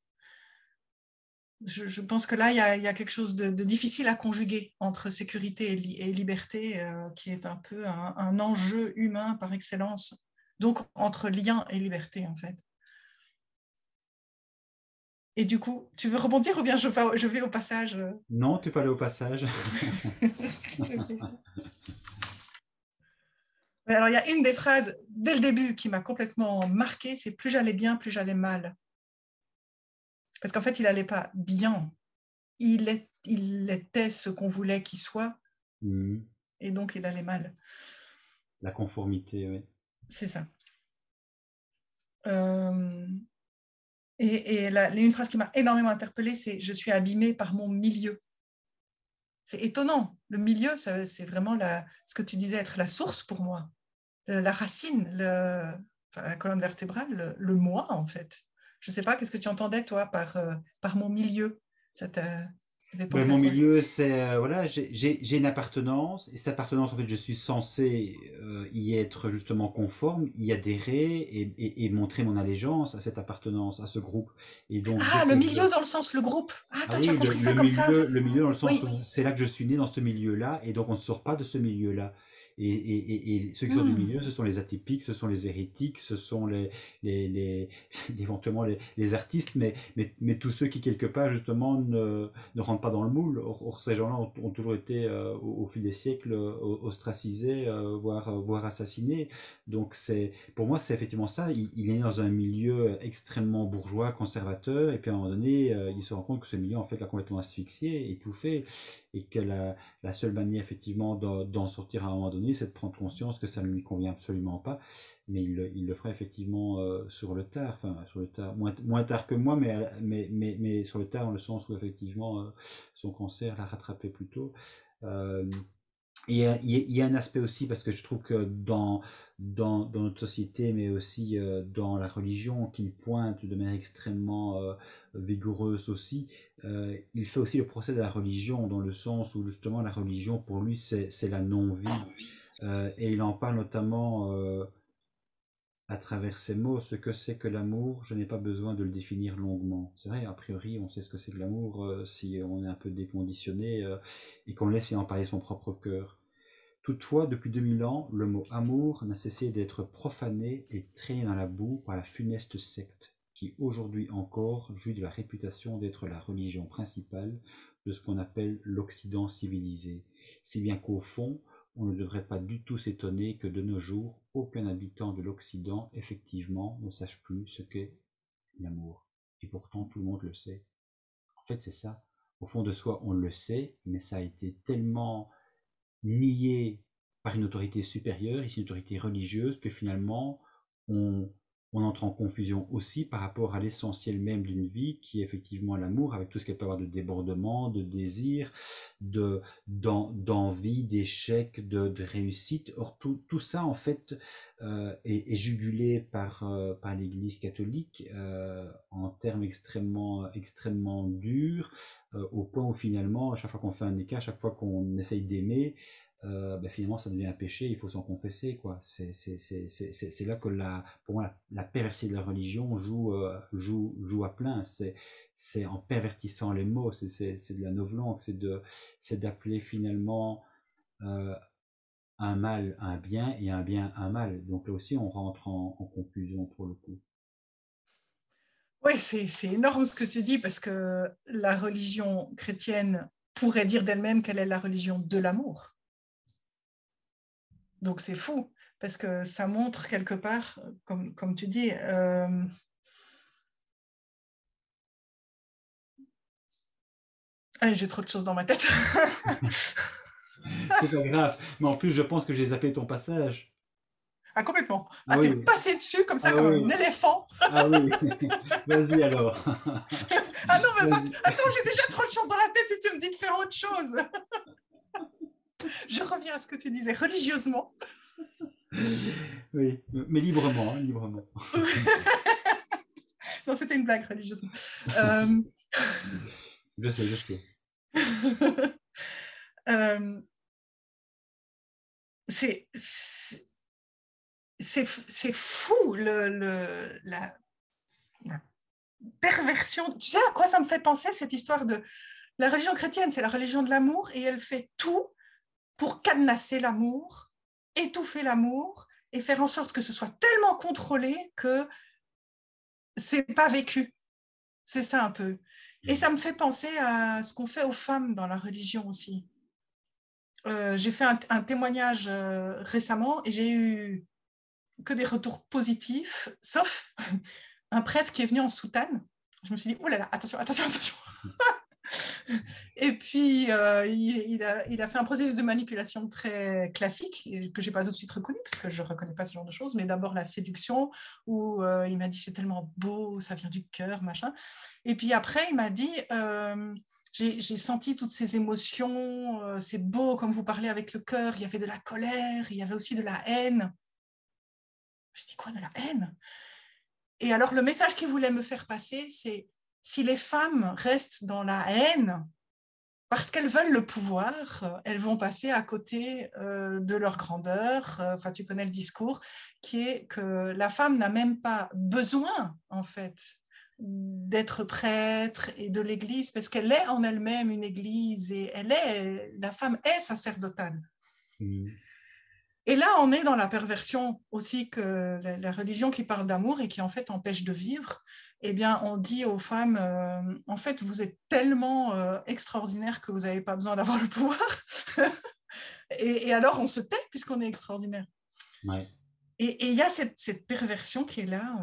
Je pense que là, il y a quelque chose de difficile à conjuguer entre sécurité et liberté, qui est un peu un enjeu humain par excellence. Donc, entre lien et liberté, en fait. Et du coup, tu veux rebondir ou bien je vais au passage? Non, tu peux aller au passage. Alors, il y a une des phrases dès le début qui m'a complètement marquée, c'est plus j'allais bien, plus j'allais mal. Parce qu'en fait, il n'allait pas bien. Il était ce qu'on voulait qu'il soit, Mhm. et donc il allait mal. La conformité, oui. C'est ça. Euh, une phrase qui m'a énormément interpellée, c'est « je suis abîmée par mon milieu ». C'est étonnant. Le milieu, c'est vraiment ce que tu disais être la source pour moi, la racine, enfin, la colonne vertébrale, le moi, en fait. Je ne sais pas, qu'est-ce que tu entendais, toi, par mon milieu? Ça t'a fait Ben, penser à mon ça? milieu, c'est voilà, j'ai une appartenance, et cette appartenance, en fait, je suis censé y être justement conforme, y adhérer et montrer mon allégeance à cette appartenance, à ce groupe. Et donc, dès Ah, le que je milieu dans le sens le groupe. Ah, ah toi, tu as oui, compris ça comme ça? le milieu dans le sens Oui. où c'est là que je suis né dans ce milieu-là, et donc on ne sort pas de ce milieu-là. Et ceux qui sortent du Hmm. milieu, ce sont les atypiques, ce sont les hérétiques, ce sont les éventuellement les artistes, mais tous ceux qui quelque part justement ne rentrent pas dans le moule. Or ces gens-là ont toujours été au fil des siècles ostracisés, voire assassinés. Donc pour moi c'est effectivement ça. Il est né dans un milieu extrêmement bourgeois, conservateur, et puis à un moment donné, il se rend compte que ce milieu en fait l'a complètement asphyxié, étouffé, et que la seule manière effectivement d'en sortir à un moment donné, c'est de prendre conscience que ça ne lui convient absolument pas. Mais il le fera effectivement sur le tard, enfin sur le tard, moins tard que moi, mais sur le tard dans le sens où effectivement son cancer l'a rattrapé plus tôt. Euh, il y a un aspect aussi, parce que je trouve que dans notre société, mais aussi dans la religion, qui pointe de manière extrêmement vigoureuse aussi, il fait aussi le procès de la religion, dans le sens où justement la religion, pour lui, c'est la non-vie. Et il en parle notamment à travers ces mots: ce que c'est que l'amour, je n'ai pas besoin de le définir longuement. C'est vrai, a priori, on sait ce que c'est que l'amour si on est un peu déconditionné et qu'on laisse en parler son propre cœur. Toutefois, depuis 2000 ans, le mot amour n'a cessé d'être profané et traîné dans la boue par la funeste secte, qui aujourd'hui encore jouit de la réputation d'être la religion principale de ce qu'on appelle l'Occident civilisé, si bien qu'au fond, on ne devrait pas du tout s'étonner que de nos jours, aucun habitant de l'Occident, effectivement, ne sache plus ce qu'est l'amour. Et pourtant, tout le monde le sait. En fait, c'est ça. Au fond de soi, on le sait, mais ça a été tellement nié par une autorité supérieure, ici une autorité religieuse, que finalement, on, on entre en confusion aussi par rapport à l'essentiel même d'une vie, qui est effectivement l'amour, avec tout ce qu'elle peut avoir de débordement, de désir, d'envie, d'échec, de réussite. Or, tout ça, en fait, est jugulé par l'Église catholique en termes extrêmement durs, au point où finalement, à chaque fois qu'on fait un écart, à chaque fois qu'on essaye d'aimer, finalement ça devient un péché, il faut s'en confesser, quoi. C'est là que pour moi la perversité de la religion joue à plein. C'est en pervertissant les mots, c'est de la novlangue, c'est d'appeler finalement euh, un mal un bien et un bien un mal. Donc là aussi on rentre en confusion pour le coup. Oui, c'est énorme ce que tu dis parce que la religion chrétienne pourrait dire d'elle-même qu'elle est la religion de l'amour. Donc c'est fou parce que ça montre quelque part, comme tu dis, j'ai trop de choses dans ma tête. C'est pas grave, mais en plus je pense que j'ai zappé ton passage. Ah, complètement. Ah Ah, t'es oui, passé dessus comme ça, ah comme oui, un éléphant. ah oui. Vas-y alors. Ah non, mais Vas-y. attends, j'ai déjà trop de choses dans la tête si tu me dis de faire autre chose. Je reviens à ce que tu disais religieusement. Oui, mais librement, hein, librement. Non, c'était une blague religieusement. Euh, Je sais, je sais. euh, c'est fou la perversion. Tu sais à quoi ça me fait penser cette histoire de la religion chrétienne? C'est la religion de l'amour et elle fait tout pour cadenasser l'amour, étouffer l'amour et faire en sorte que ce soit tellement contrôlé que c'est pas vécu. C'est ça un peu. Et ça me fait penser à ce qu'on fait aux femmes dans la religion aussi. J'ai fait un témoignage récemment et j'ai eu que des retours positifs, sauf un prêtre qui est venu en soutane. Je me suis dit, oh là là, attention, attention, attention. Et puis, il a fait un processus de manipulation très classique que je n'ai pas tout de suite reconnu parce que je ne reconnais pas ce genre de choses. Mais d'abord, la séduction, où il m'a dit c'est tellement beau, ça vient du cœur, machin. Et puis après, il m'a dit j'ai senti toutes ces émotions, c'est beau comme vous parlez avec le cœur. Il y avait de la colère, il y avait aussi de la haine. Je me suis dit quoi, de la haine? Et alors, le message qu'il voulait me faire passer, c'est si les femmes restent dans la haine, parce qu'elles veulent le pouvoir, elles vont passer à côté de leur grandeur. Enfin, tu connais le discours qui est que la femme n'a même pas besoin, en fait, d'être prêtre et de l'Église, parce qu'elle est en elle-même une Église et la femme est sacerdotale. Mm. Et là, on est dans la perversion aussi que la religion qui parle d'amour et qui en fait empêche de vivre. Eh bien, on dit aux femmes, en fait, vous êtes tellement extraordinaire que vous n'avez pas besoin d'avoir le pouvoir. Et alors, on se tait puisqu'on est extraordinaire. Ouais. Et il y a cette perversion qui est là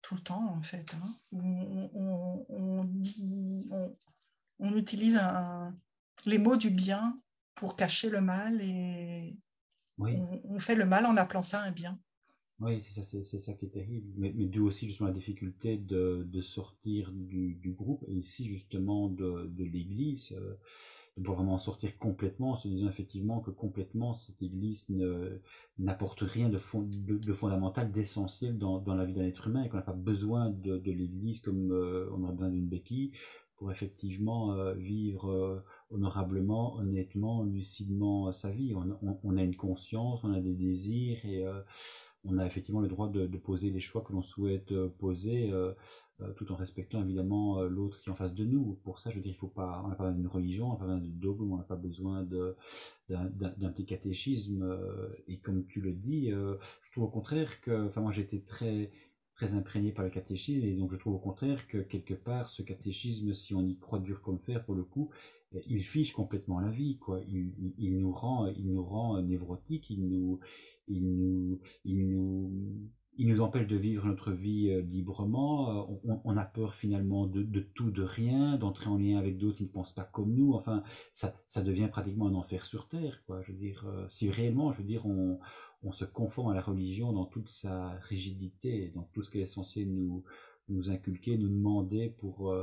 tout le temps, en fait. Hein, où on utilise les mots du bien pour cacher le mal et Oui, on fait le mal en appelant ça un bien. oui, c'est ça qui est terrible. Mais d'où aussi justement la difficulté de sortir du groupe et ici justement de l'Église, de pouvoir vraiment en sortir complètement, en se disant effectivement que complètement cette Église n'apporte rien de fondamental, d'essentiel dans la vie d'un être humain et qu'on n'a pas besoin de l'Église comme on a besoin d'une béquille pour effectivement vivre honorablement, honnêtement, lucidement sa vie. On a une conscience, on a des désirs et on a effectivement le droit de poser les choix que l'on souhaite poser, tout en respectant évidemment l'autre qui est en face de nous. Pour ça, je veux dire, il faut pas, on n'a pas besoin d'une religion, on n'a pas besoin de dogme, on n'a pas besoin d'un petit catéchisme. Et comme tu le dis, je trouve au contraire que, enfin moi j'étais très imprégné par le catéchisme et donc je trouve au contraire que quelque part ce catéchisme, si on y croit dur comme fer pour le coup, il fiche complètement la vie, quoi. Il nous rend névrotiques, il nous il nous empêche de vivre notre vie librement. On a peur finalement de tout, de rien, d'entrer en lien avec d'autres qui ne pensent pas comme nous. Enfin, ça devient pratiquement un enfer sur terre, quoi. Je veux dire, si réellement, je veux dire, on se conforme à la religion dans toute sa rigidité, dans tout ce qu'elle est censée nous inculquer, nous demander pour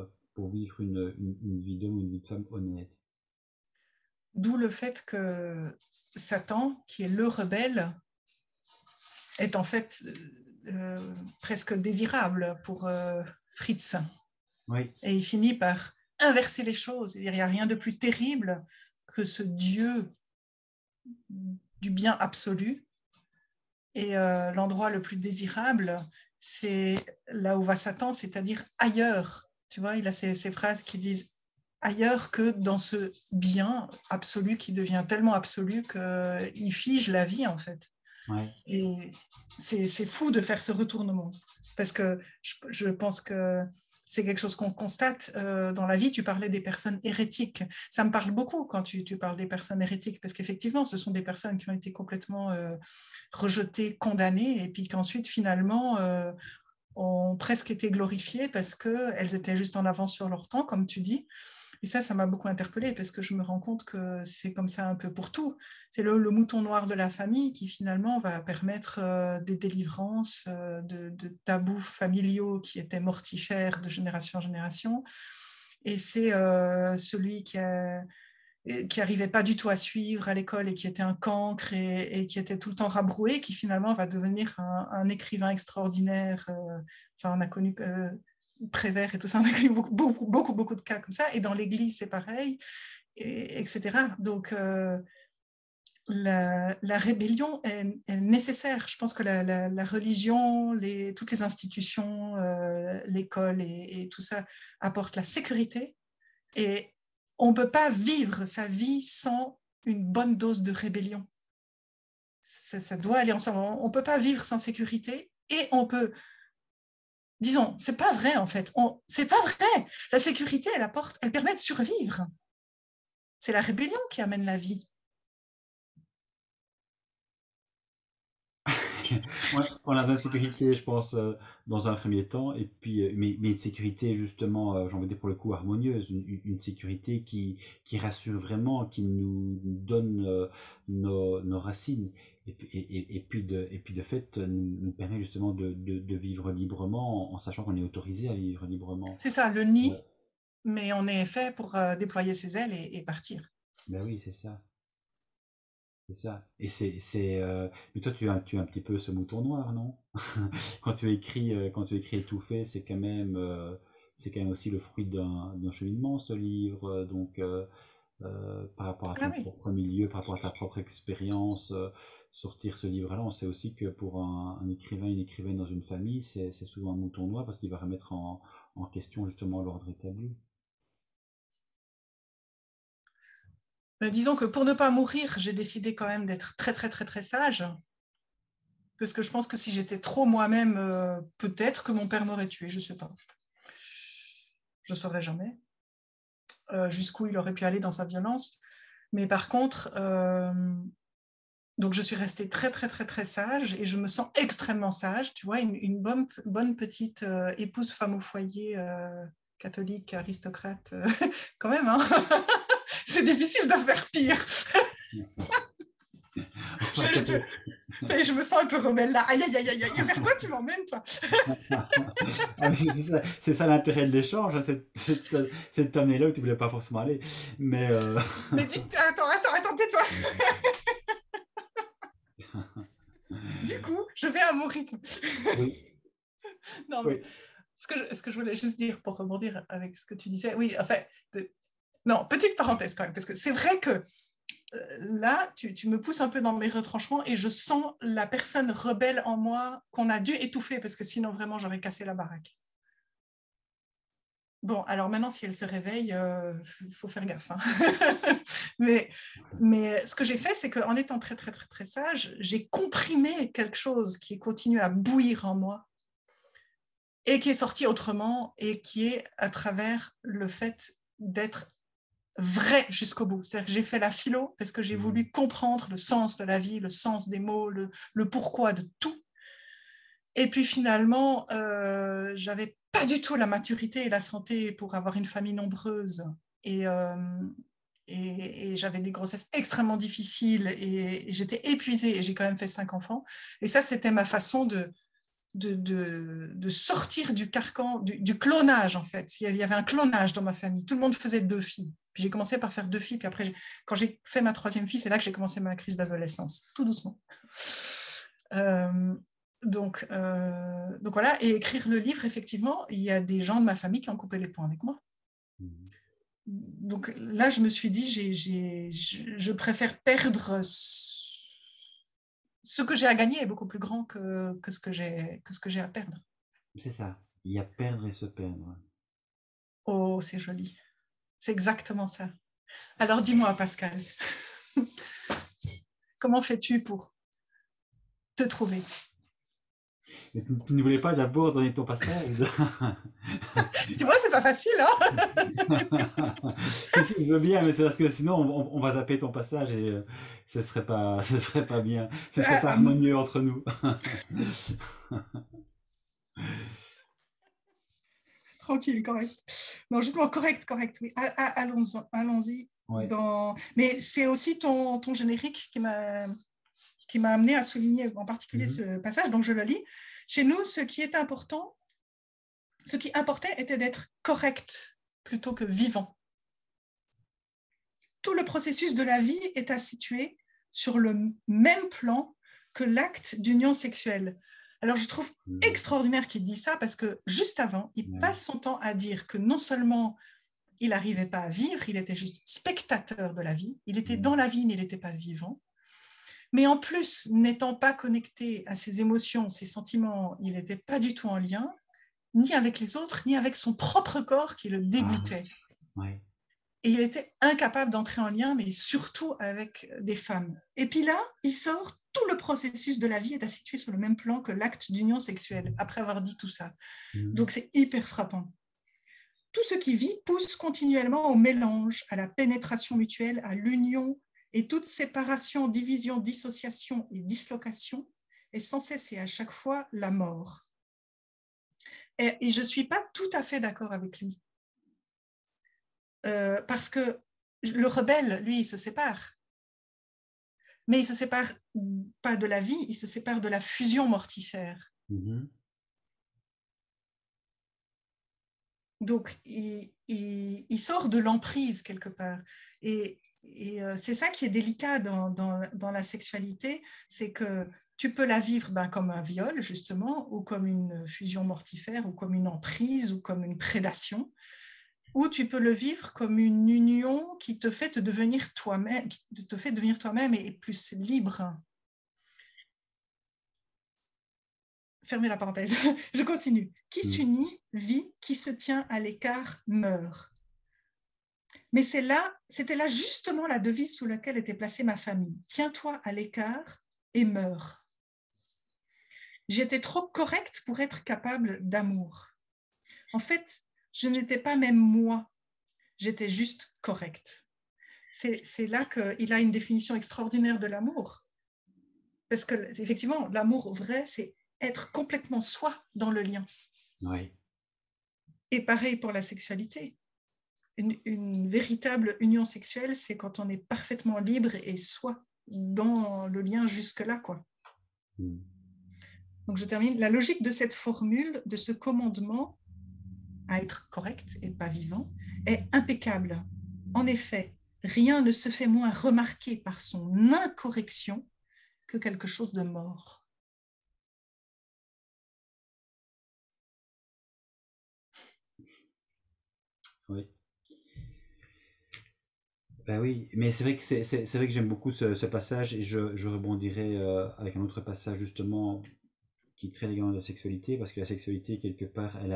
vivre une vie d'homme ou une vie de femme honnête. D'où le fait que Satan, qui est le rebelle, est en fait presque désirable pour Fritz. Oui, Et il finit par inverser les choses. Il n'y a rien de plus terrible que ce Dieu du bien absolu. Et l'endroit le plus désirable, c'est là où va Satan, c'est-à-dire ailleurs. Tu vois, il a ces phrases qui disent ailleurs que dans ce bien absolu qui devient tellement absolu qu'il fige la vie, en fait. ouais. Et c'est fou de faire ce retournement. Parce que je pense que c'est quelque chose qu'on constate dans la vie. Tu parlais des personnes hérétiques. Ça me parle beaucoup quand tu parles des personnes hérétiques, parce qu'effectivement, ce sont des personnes qui ont été complètement rejetées, condamnées, et puis qu'ensuite, finalement, ont presque été glorifiées parce qu'elles étaient juste en avance sur leur temps, comme tu dis. Et ça m'a beaucoup interpellée parce que je me rends compte que c'est comme ça un peu pour tout. C'est le mouton noir de la famille qui finalement va permettre des délivrances de tabous familiaux qui étaient mortifères de génération en génération. Et c'est celui qui n'arrivait pas du tout à suivre à l'école et qui était un cancre et qui était tout le temps rabroué, qui finalement va devenir un écrivain extraordinaire. Enfin, on a connu Prévert et tout ça, on a connu beaucoup de cas comme ça. Et dans l'Église, c'est pareil, etc. Donc, la rébellion est nécessaire. Je pense que la religion, toutes les institutions, l'école et tout ça apportent la sécurité. Et on ne peut pas vivre sa vie sans une bonne dose de rébellion. Ça doit aller ensemble. On ne peut pas vivre sans sécurité et on peut... Disons, c'est pas vrai en fait. C'est pas vrai. La sécurité, elle permet de survivre. C'est la rébellion qui amène la vie. On a la sécurité, je pense, dans un premier temps, et puis, mais une sécurité justement, j'ai envie de dire pour le coup harmonieuse, une sécurité qui rassure vraiment, qui nous donne nos racines, et puis de fait nous permet justement de vivre librement en sachant qu'on est autorisé à vivre librement. C'est ça, le Ouais. nid, mais on est fait pour déployer ses ailes et partir. Ben oui, c'est ça. C'est ça. Et mais toi, tu as un petit peu ce mouton noir, non? Quand tu écris étouffé, c'est quand même aussi le fruit d'un cheminement, ce livre. Donc, par rapport à Ah ton oui. propre milieu, par rapport à ta propre expérience, sortir ce livre-là, on sait aussi que pour un écrivain, une écrivaine dans une famille, c'est souvent un mouton noir parce qu'il va remettre en question justement l'ordre établi. Mais disons que pour ne pas mourir, j'ai décidé quand même d'être très, très, très, très sage. Parce que je pense que si j'étais trop moi-même, peut-être que mon père m'aurait tué, je ne sais pas. Je ne saurais jamais jusqu'où il aurait pu aller dans sa violence. Mais par contre, donc je suis restée très, très, très, très sage et je me sens extrêmement sage. Tu vois, une bonne petite épouse, femme au foyer, catholique, aristocrate, quand même. Hein. C'est difficile de faire pire. Enfin, ça peut- Je me sens un peu rebelle là. Aïe, aïe, aïe, aïe, aïe. Vers quoi tu m'emmènes, toi? Ah oui, c'est ça l'intérêt de l'échange, hein, c'est de t'amener là où tu voulais pas forcément aller. Mais Mais attends, tais-toi. Du coup, je vais à mon rythme. oui, Non, mais oui, ce que je voulais juste dire pour rebondir avec ce que tu disais, oui, enfin, non, petite parenthèse quand même, parce que c'est vrai que là, tu me pousses un peu dans mes retranchements et je sens la personne rebelle en moi qu'on a dû étouffer, parce que sinon, vraiment, j'aurais cassé la baraque. Bon, alors maintenant, si elle se réveille, faut faire gaffe. Hein. mais, mais ce que j'ai fait, c'est qu'en étant très, très, très, très sage, j'ai comprimé quelque chose qui continue à bouillir en moi et qui est sorti autrement et qui est à travers le fait d'être vrai jusqu'au bout. C'est-à-dire que j'ai fait la philo parce que j'ai voulu comprendre le sens de la vie, le sens des mots, le pourquoi de tout. Et puis finalement, j'avais pas du tout la maturité et la santé pour avoir une famille nombreuse. Et, euh, et j'avais des grossesses extrêmement difficiles et j'étais épuisée et j'ai quand même fait 5 enfants. Et ça, c'était ma façon de sortir du carcan, du clonage en fait. Il y avait un clonage dans ma famille. Tout le monde faisait 2 filles. Puis j'ai commencé par faire 2 filles. Puis après, quand j'ai fait ma 3e fille, c'est là que j'ai commencé ma crise d'adolescence, tout doucement. Euh, donc voilà, et écrire le livre, effectivement, il y a des gens de ma famille qui ont coupé les ponts avec moi. Donc là, je me suis dit, je préfère perdre ce que j'ai à gagner est beaucoup plus grand que ce que j'ai à perdre. C'est ça. Il y a perdre et se perdre. Oh, c'est joli. C'est exactement ça. Alors dis-moi, Pascal, comment fais-tu pour te trouver? Mais tu ne voulais pas d'abord donner ton passage? Tu vois, c'est pas facile, hein? Si, je veux bien, mais c'est parce que sinon on va zapper ton passage et ce serait pas bien, ce serait pas harmonieux entre nous. Tranquille, correct. Non, justement, correct, oui. Allons-y. Ouais. Mais c'est aussi ton générique qui m'a amené à souligner en particulier ce passage, donc je le lis. Chez nous, ce qui importait était d'être correct plutôt que vivant. Tout le processus de la vie est à situer sur le même plan que l'acte d'union sexuelle. Alors, je trouve extraordinaire qu'il dise ça parce que juste avant, il passe son temps à dire que non seulement il n'arrivait pas à vivre, il était juste spectateur de la vie, il était dans la vie, mais il n'était pas vivant. Mais en plus, n'étant pas connecté à ses émotions, ses sentiments, il n'était pas du tout en lien, ni avec les autres, ni avec son propre corps qui le dégoûtait. Ouais. Et il était incapable d'entrer en lien, mais surtout avec des femmes. Et puis là, il sort, tout le processus de la vie est à situer sur le même plan que l'acte d'union sexuelle, après avoir dit tout ça. Donc c'est hyper frappant. Tout ce qui vit pousse continuellement au mélange, à la pénétration mutuelle, à l'union, et toute séparation, division, dissociation et dislocation est sans cesse et à chaque fois la mort. Et je ne suis pas tout à fait d'accord avec lui. Parce que le rebelle, lui, il se sépare. Mais il ne se sépare pas de la vie, il se sépare de la fusion mortifère. Donc, il sort de l'emprise quelque part. Et c'est ça qui est délicat dans la sexualité, c'est que tu peux la vivre comme un viol, justement, ou comme une fusion mortifère, ou comme une emprise, ou comme une prédation, ou tu peux le vivre comme une union qui te fait devenir toi-même, et plus libre. Fermez la parenthèse, je continue. Qui s'unit, vit, qui se tient à l'écart, meurt. Mais c'était là justement la devise sous laquelle était placée ma famille. Tiens-toi à l'écart et meurs. J'étais trop correcte pour être capable d'amour. En fait, je n'étais pas même moi, j'étais juste correcte. C'est là qu'il a une définition extraordinaire de l'amour. Parce que, effectivement, l'amour vrai, c'est être complètement soi dans le lien. Oui. Et pareil pour la sexualité. Une véritable union sexuelle, c'est quand on est parfaitement libre et soi dans le lien jusque-là, quoi. Donc je termine. La logique de cette formule, de ce commandement à être correct et pas vivant, est impeccable. En effet, rien ne se fait moins remarquer par son incorrection que quelque chose de mort. Oui. Ben oui, mais c'est vrai que c'est vrai que j'aime beaucoup ce passage et je rebondirai avec un autre passage justement qui traite également de la sexualité parce que la sexualité quelque part elle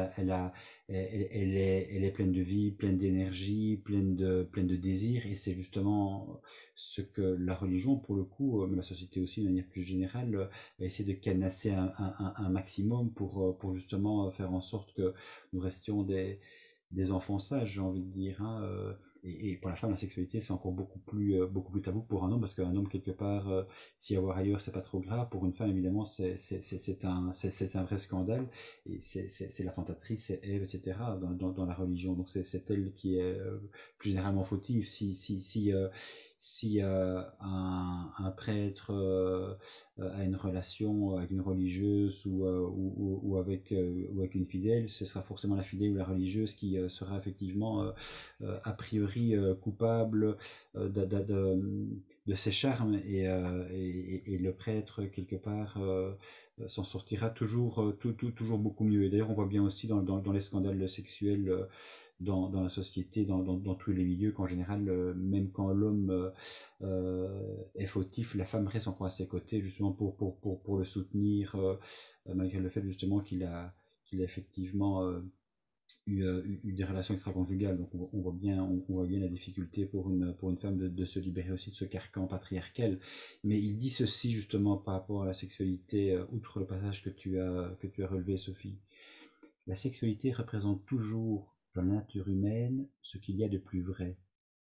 est pleine de vie, pleine d'énergie, pleine de désir et c'est justement ce que la religion pour le coup, mais la société aussi de manière plus générale, essaie de canasser un maximum pour justement faire en sorte que nous restions des enfants sages, j'ai envie de dire, hein, Et pour la femme, la sexualité, c'est encore beaucoup plus tabou que pour un homme, parce qu'un homme, quelque part, s'y avoir ailleurs, c'est pas trop grave. Pour une femme, évidemment, c'est un vrai scandale. Et c'est la tentatrice, c'est Ève, etc., dans la religion. Donc c'est elle qui est plus généralement fautive. Si un prêtre a une relation avec une religieuse ou avec une fidèle, ce sera forcément la fidèle ou la religieuse qui sera effectivement a priori coupable de ses charmes et le prêtre quelque part s'en sortira toujours beaucoup mieux. Et d'ailleurs on voit bien aussi dans les scandales sexuels dans la société, dans tous les milieux, qu'en général, même quand l'homme est fautif, la femme reste encore à ses côtés, justement pour le soutenir, malgré le fait justement qu'il a effectivement eu des relations extra-conjugales. Donc on voit bien la difficulté pour une femme de se libérer aussi de ce carcan patriarcal. Mais il dit ceci justement par rapport à la sexualité, outre le passage que tu as relevé, Sophie. La sexualité représente toujours dans la nature humaine ce qu'il y a de plus vrai,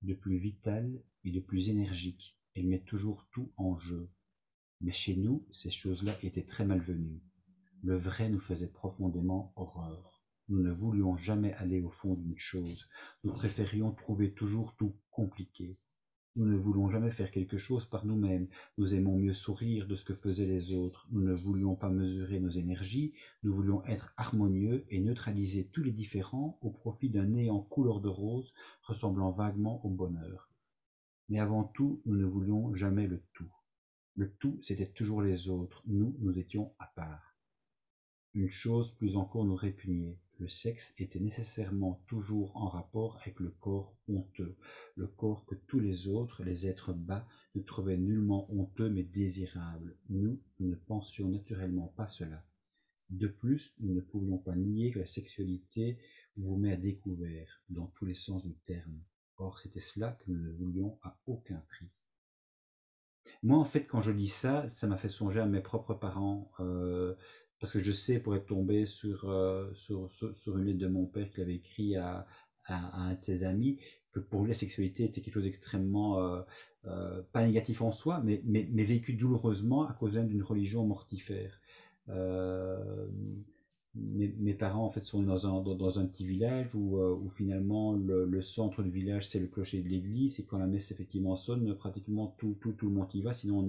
de plus vital et de plus énergique. Elle met toujours tout en jeu. Mais chez nous, ces choses-là étaient très malvenues. Le vrai nous faisait profondément horreur. Nous ne voulions jamais aller au fond d'une chose. Nous préférions trouver toujours tout compliqué. Nous ne voulons jamais faire quelque chose par nous-mêmes. Nous aimons mieux sourire de ce que faisaient les autres. Nous ne voulions pas mesurer nos énergies. Nous voulions être harmonieux et neutraliser tous les différends au profit d'un néant couleur de rose ressemblant vaguement au bonheur. Mais avant tout, nous ne voulions jamais le tout. Le tout, c'était toujours les autres. Nous étions à part. Une chose plus encore nous répugnait. Le sexe était nécessairement toujours en rapport avec le corps honteux, le corps que tous les autres, les êtres bas, ne trouvaient nullement honteux mais désirable. Nous ne pensions naturellement pas cela. De plus, nous ne pouvions pas nier que la sexualité vous met à découvert, dans tous les sens du terme. Or, c'était cela que nous ne voulions à aucun prix. Moi, en fait, quand je lis ça, ça m'a fait songer à mes propres parents, parce que je sais, pour être tombé sur une lettre de mon père qu'il avait écrit à un de ses amis, que pour lui, la sexualité était quelque chose d'extrêmement, pas négatif en soi, mais vécu douloureusement à cause d'une religion mortifère. Euh, mes parents en fait sont dans un petit village où finalement le centre du village c'est le clocher de l'église, et quand la messe effectivement sonne, pratiquement tout le monde y va, sinon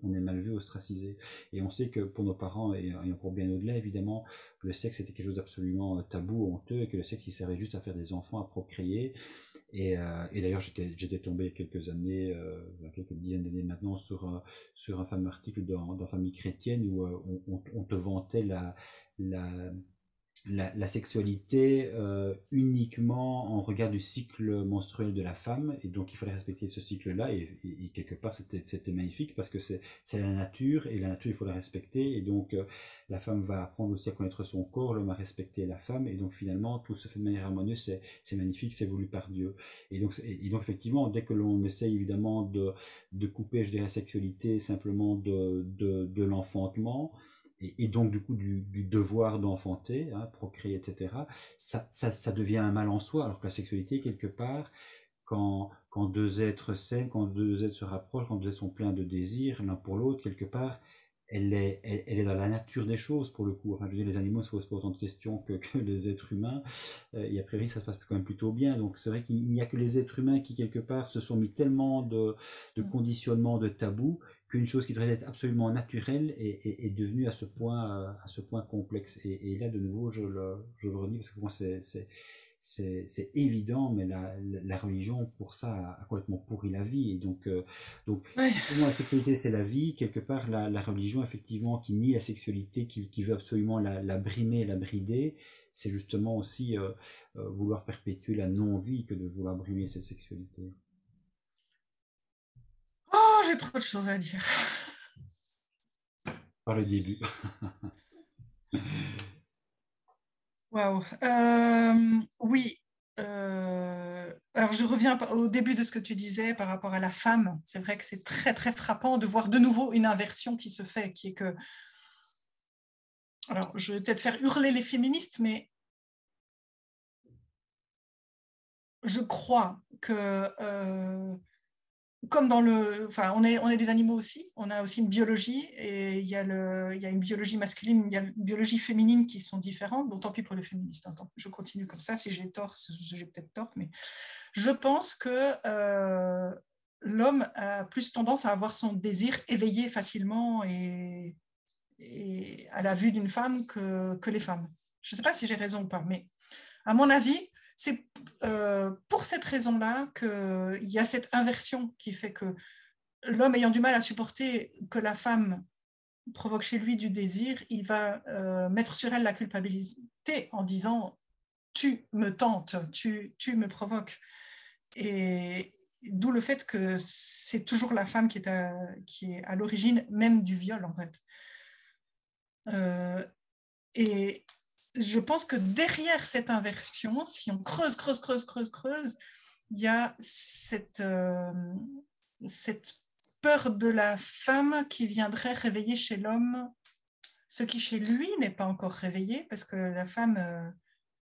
on est mal vu, ostracisé. Et on sait que pour nos parents, et encore bien au-delà évidemment, le sexe était quelque chose d'absolument tabou, honteux, et que le sexe il servait juste à faire des enfants, à procréer. Et d'ailleurs, j'étais tombé il y a quelques années, quelques dizaines d'années maintenant, sur un fameux article dans Famille chrétienne où on te vantait la, la sexualité uniquement en regard du cycle menstruel de la femme, et donc il fallait respecter ce cycle-là, et quelque part c'était magnifique parce que c'est la nature, et la nature il faut la respecter, et donc la femme va apprendre aussi à connaître son corps, l'homme à respecter la femme, et donc finalement tout se fait de manière harmonieuse, c'est magnifique, c'est voulu par Dieu. Et donc effectivement, dès que l'on essaye évidemment de couper, je dirais, la sexualité simplement de l'enfantement, et donc du coup du devoir d'enfanter, hein, procréer, etc., ça devient un mal en soi, alors que la sexualité, quelque part, quand deux êtres s'aiment, quand deux êtres se rapprochent, quand deux êtres sont pleins de désirs l'un pour l'autre, quelque part, elle est dans la nature des choses, pour le coup. Enfin, je veux dire, les animaux se posent pas autant de questions que les êtres humains, et a priori, ça se passe quand même plutôt bien. Donc, c'est vrai qu'il n'y a que les êtres humains qui, quelque part, se sont mis tellement de conditionnements, de tabous, qu'une chose qui devrait être absolument naturelle est devenue à ce point complexe. Et là, de nouveau, je le redis, parce que pour moi, c'est évident, mais la religion, pour ça, a complètement pourri la vie. Et donc Ouais. si pour moi la sexualité c'est la vie, quelque part la religion, effectivement, qui nie la sexualité, qui veut absolument la brimer, la brider, c'est justement aussi vouloir perpétuer la non-vie que de vouloir brimer cette sexualité. Oh, j'ai trop de choses à dire. Par le début. Waouh. Oui. Alors, je reviens au début de ce que tu disais par rapport à la femme. C'est vrai que c'est très, très frappant de voir de nouveau une inversion qui se fait, qui est que. Alors, je vais peut-être faire hurler les féministes, mais je crois que, comme dans on est des animaux aussi, on a aussi une biologie, et il y a une biologie masculine, il y a une biologie féminine qui sont différentes, donc tant pis pour les féministes, hein, je continue comme ça, si j'ai tort, j'ai peut-être tort, mais je pense que l'homme a plus tendance à avoir son désir éveillé facilement et à la vue d'une femme que les femmes. Je ne sais pas si j'ai raison ou pas, mais à mon avis, c'est pour cette raison-là qu'il y a cette inversion qui fait que l'homme ayant du mal à supporter que la femme provoque chez lui du désir, il va mettre sur elle la culpabilité en disant « tu me tentes, tu me provoques ». Et d'où le fait que c'est toujours la femme qui est à l'origine même du viol, en fait. Et je pense que derrière cette inversion, si on creuse, il y a cette peur de la femme qui viendrait réveiller chez l'homme ce qui chez lui n'est pas encore réveillé, parce que la femme,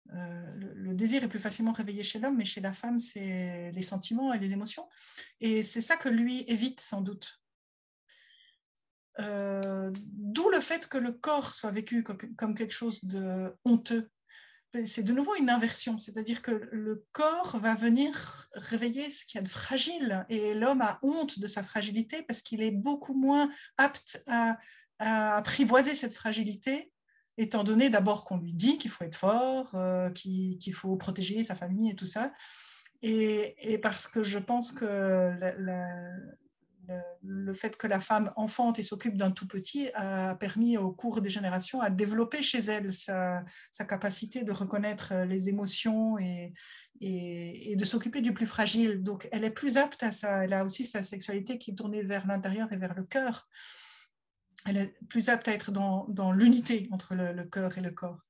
le désir est plus facilement réveillé chez l'homme, mais chez la femme, c'est les sentiments et les émotions. Et c'est ça que lui évite sans doute. D'où le fait que le corps soit vécu comme quelque chose de honteux. C'est de nouveau une inversion, c'est-à-dire que le corps va venir réveiller ce qu'il y a de fragile, et l'homme a honte de sa fragilité parce qu'il est beaucoup moins apte à apprivoiser cette fragilité, étant donné d'abord qu'on lui dit qu'il faut être fort, qu'il faut protéger sa famille et tout ça, et parce que je pense que le fait que la femme enfante et s'occupe d'un tout petit a permis au cours des générations à développer chez elle sa capacité de reconnaître les émotions et de s'occuper du plus fragile. Donc elle est plus apte à ça. Elle a aussi sa sexualité qui est tournée vers l'intérieur et vers le cœur. Elle est plus apte à être dans l'unité entre le cœur et le corps.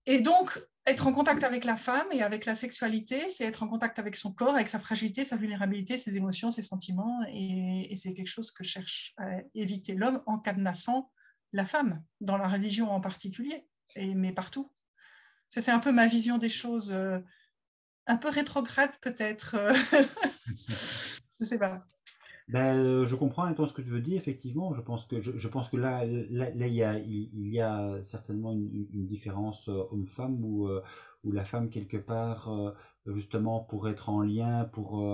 Et donc, être en contact avec la femme et avec la sexualité, c'est être en contact avec son corps, avec sa fragilité, sa vulnérabilité, ses émotions, ses sentiments. Et c'est quelque chose que cherche à éviter l'homme en cadenassant la femme, dans la religion en particulier, mais partout. Ça, c'est un peu ma vision des choses, un peu rétrograde peut-être. Je ne sais pas. Ben, je comprends un peu ce que tu veux dire, effectivement. Je pense que là, il y a certainement une différence homme-femme où la femme, quelque part, justement, pour être en lien, pour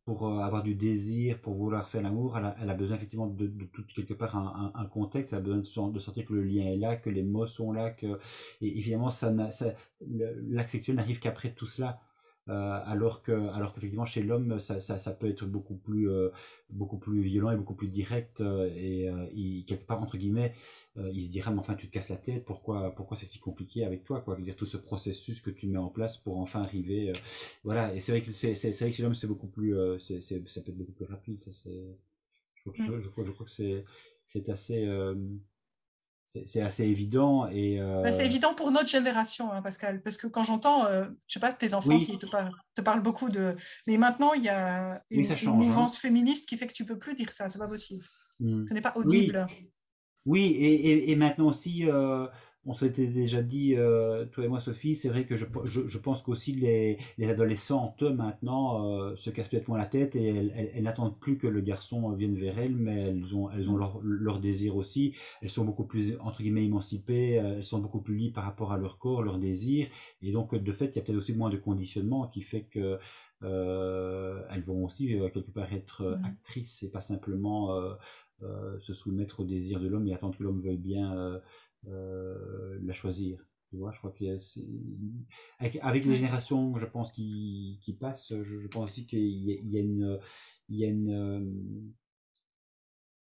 avoir du désir, pour vouloir faire l'amour, elle a besoin effectivement de tout, quelque part, un contexte. Elle a besoin de sentir que le lien est là, que les mots sont là, et évidemment, l'acte sexuel n'arrive qu'après tout cela. Alors qu'effectivement chez l'homme ça peut être beaucoup plus violent et beaucoup plus direct, quelque part entre guillemets il se dira mais enfin tu te casses la tête, pourquoi c'est si compliqué avec toi, quoi. Je veux dire, tout ce processus que tu mets en place pour enfin arriver, voilà. Et c'est vrai que c'est vrai que chez l'homme c'est beaucoup plus ça peut être beaucoup plus rapide, ça, je crois que c'est assez c'est assez évident. Et Ben, c'est évident pour notre génération, hein, Pascal, parce que quand j'entends, je ne sais pas, tes enfants, oui, s'ils te parlent beaucoup de... Mais maintenant, il y a oui, ça une change, hein. mouvance féministe qui fait que tu ne peux plus dire ça, c'est pas possible. Mm. Ce n'est pas Oui. audible. Oui, et maintenant aussi, on s'était déjà dit, toi et moi, Sophie, c'est vrai que je pense qu'aussi les adolescentes maintenant se cassent peut-être moins la tête, et elles n'attendent plus que le garçon vienne vers elles, mais elles ont leur désir aussi. Elles sont beaucoup plus, entre guillemets, émancipées, elles sont beaucoup plus libres par rapport à leur corps, leur désir, et donc de fait, il y a peut-être aussi moins de conditionnement qui fait que elles vont aussi quelque part être actrices et pas simplement se soumettre au désir de l'homme et attendre que l'homme veuille bien la choisir. Tu vois, je crois que avec les générations, je pense, qui passent, je pense aussi qu'il y a une, il y a une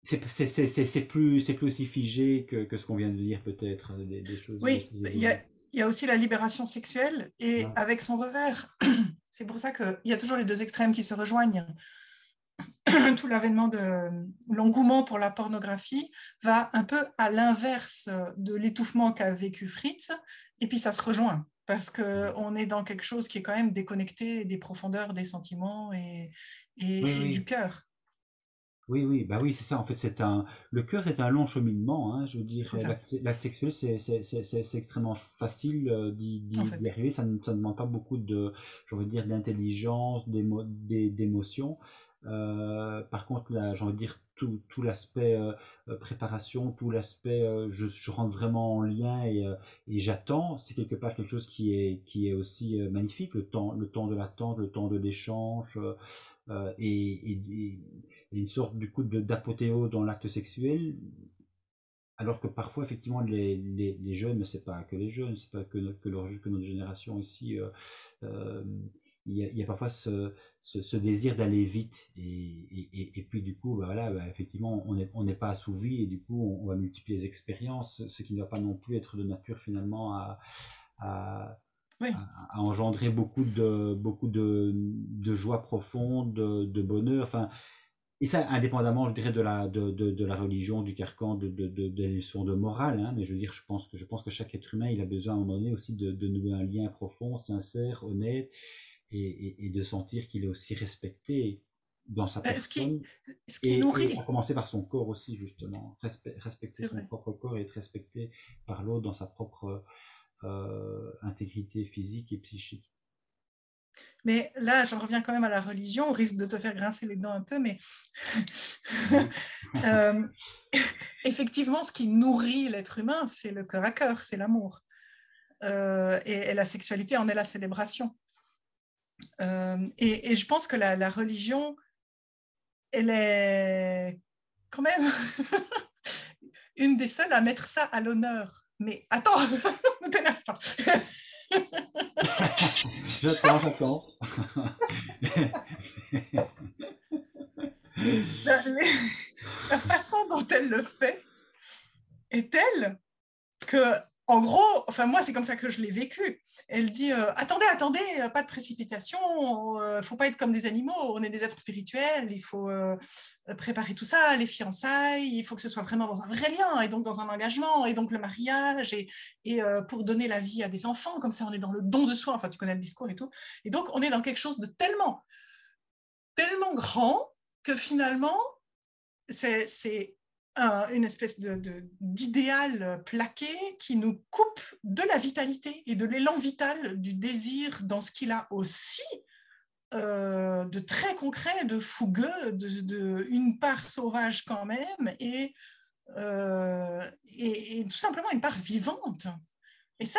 c'est plus aussi figé que ce qu'on vient de dire, peut-être, des Oui, choses évoluent. il y a aussi la libération sexuelle, et Ouais. avec son revers. C'est pour ça qu'il y a toujours les deux extrêmes qui se rejoignent. Tout l'avènement de l'engouement pour la pornographie va un peu à l'inverse de l'étouffement qu'a vécu Fritz, et puis ça se rejoint parce qu'on est dans quelque chose qui est quand même déconnecté des profondeurs des sentiments Oui, et du oui. cœur. Oui, oui, bah oui, c'est ça. En fait, le cœur est un long cheminement, hein. Je veux dire, C'est ça, l'acte sexuel, c'est extrêmement facile en d'y fait. arriver. Ça ne demande pas beaucoup j'ai envie de dire, d'intelligence, d'émotion. Par contre, là, j'ai envie de dire, tout l'aspect préparation, tout l'aspect, je rentre vraiment en lien et j'attends. C'est quelque part quelque chose qui est aussi magnifique. Le temps de l'attente, le temps de l'échange. Et une sorte du coup d'apothéose dans l'acte sexuel, alors que parfois effectivement les jeunes, mais c'est pas que les jeunes, c'est pas que notre génération ici, euh, il y a parfois ce désir d'aller vite et puis du coup bah, voilà, bah, effectivement on n'est pas assouvi et du coup on va multiplier les expériences, ce qui ne va pas non plus être de nature finalement à, Oui. a engendré beaucoup de joie profonde, de bonheur. Enfin, et ça, indépendamment, je dirais, de la religion, du carcan, des leçons de morale. Hein, mais je veux dire, je pense que chaque être humain, il a besoin à un moment donné aussi de nouer un lien profond, sincère, honnête, et de sentir qu'il est aussi respecté dans sa Ben, personne. ce qui Et à nourrit, commencer par son corps aussi, justement. Respecter c'est son vrai. propre corps et être respecté par l'autre dans sa propre intégrité physique et psychique. Mais là, j'en reviens quand même à la religion, au risque de te faire grincer les dents un peu, mais Oui, euh, effectivement, ce qui nourrit l'être humain, c'est le cœur à cœur, c'est l'amour. Et la sexualité en est la célébration. Et je pense que la religion, elle est quand même une des seules à mettre ça à l'honneur. Mais attends, ne t'énerve pas. j'attends. La, la façon dont elle le fait est telle que, en gros, enfin moi c'est comme ça que je l'ai vécu. Elle dit attendez, attendez, pas de précipitation, faut pas être comme des animaux, on est des êtres spirituels, il faut préparer tout ça, les fiançailles, il faut que ce soit vraiment dans un vrai lien et donc dans un engagement et donc le mariage et pour donner la vie à des enfants, comme ça on est dans le don de soi. Enfin tu connais le discours et tout. Et donc on est dans quelque chose de tellement grand que finalement c'est une espèce d'idéal plaqué qui nous coupe de la vitalité et de l'élan vital du désir dans ce qu'il a aussi de très concret, de fougueux, une part sauvage quand même et tout simplement une part vivante. Et ça,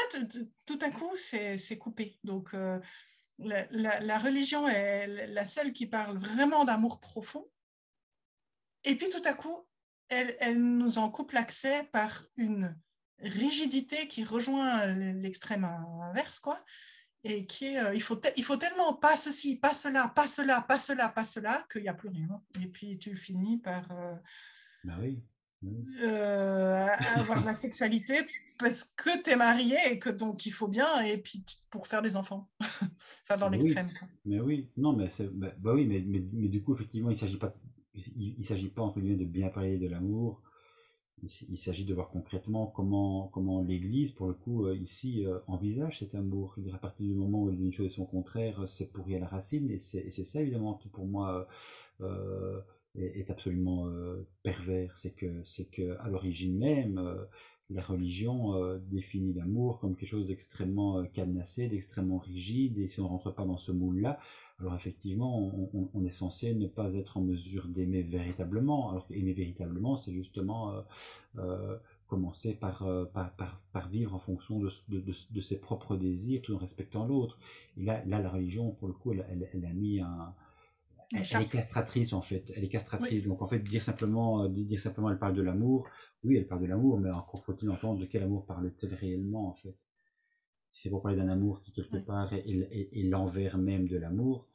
tout à coup, c'est coupé. Donc, la religion est la seule qui parle vraiment d'amour profond. Et puis tout à coup, elle nous en coupe l'accès par une rigidité qui rejoint l'extrême inverse, quoi, et qui est, il faut tellement pas ceci, pas cela, pas cela, pas cela, pas cela, qu'il n'y a plus rien. Et puis tu finis par Bah oui. Oui. avoir de la sexualité parce que tu es marié et que donc il faut bien, et puis pour faire des enfants. Enfin, dans Mais oui, l'extrême, quoi. mais oui, non, bah oui, mais du coup, effectivement, il s'agit pas entre guillemets de bien parler de l'amour. Il s'agit de voir concrètement comment l'Église, pour le coup, ici, envisage cet amour. À partir du moment où elle dit une chose et son contraire, c'est pourri à la racine, et c'est ça, évidemment, qui pour moi est absolument pervers. C'est que à l'origine même, la religion définit l'amour comme quelque chose d'extrêmement cadenassé, d'extrêmement rigide, et si on ne rentre pas dans ce moule-là, alors effectivement, on est censé ne pas être en mesure d'aimer véritablement. Alors qu'aimer véritablement, c'est justement euh, commencer par vivre en fonction de ses propres désirs, tout en respectant l'autre. Et là, la religion, pour le coup, elle a mis elle est Échappe. castratrice en fait. Elle est Oui, castratrice. Donc en fait, dire simplement, elle parle de l'amour. Oui, elle parle de l'amour, mais encore faut-il entendre de quel amour parle-t-elle réellement en fait. Si c'est pour parler d'un amour qui quelque oui. part est l'envers même de l'amour,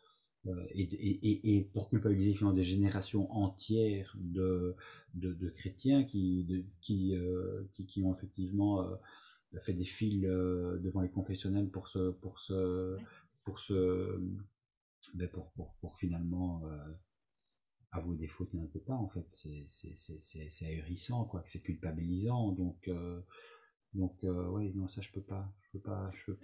et pour culpabiliser finalement des générations entières de chrétiens qui ont effectivement fait des files devant les confessionnels pour se pour finalement avouer des fautes n'importe pas en fait. C'est ahurissant, quoi, que c'est culpabilisant. Donc Donc, oui, non, ça, je peux pas. Je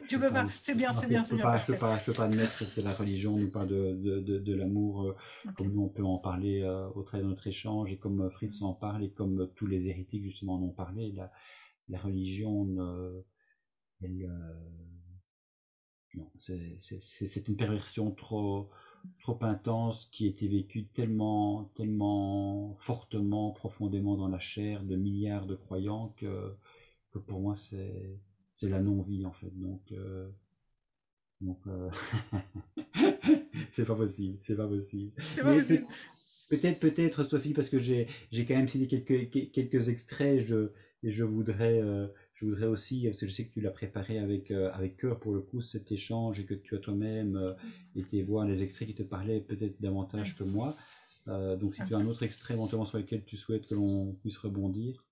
Tu peux peux pas, pas. C'est bien, c'est bien, c'est bien, parfait. je peux pas admettre que c'est la religion, nous parle de l'amour, Ok. comme nous, on peut en parler au travers de notre échange, et comme Fritz en parle, et comme tous les hérétiques, justement, en ont parlé. La religion, elle, non, c'est une perversion trop intense qui a été vécue tellement fortement, profondément dans la chair de milliards de croyants que pour moi c'est la non-vie en fait. Donc c'est pas possible, c'est pas possible. C'est pas Mais possible. peut-être Sophie, parce que j'ai quand même cité quelques extraits, et je voudrais aussi, parce que je sais que tu l'as préparé avec cœur pour le coup cet échange, et que tu as toi-même été voir les extraits qui te parlaient peut-être davantage Oui. que moi. Donc si tu as un autre extrait éventuellement sur lequel tu souhaites que l'on puisse rebondir.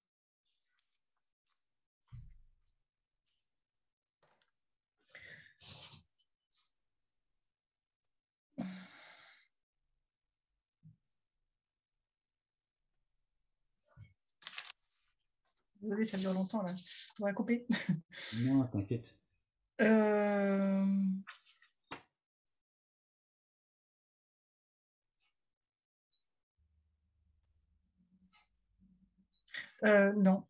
Désolée, ça dure longtemps là. On va couper. Non, t'inquiète. Euh... non. Non,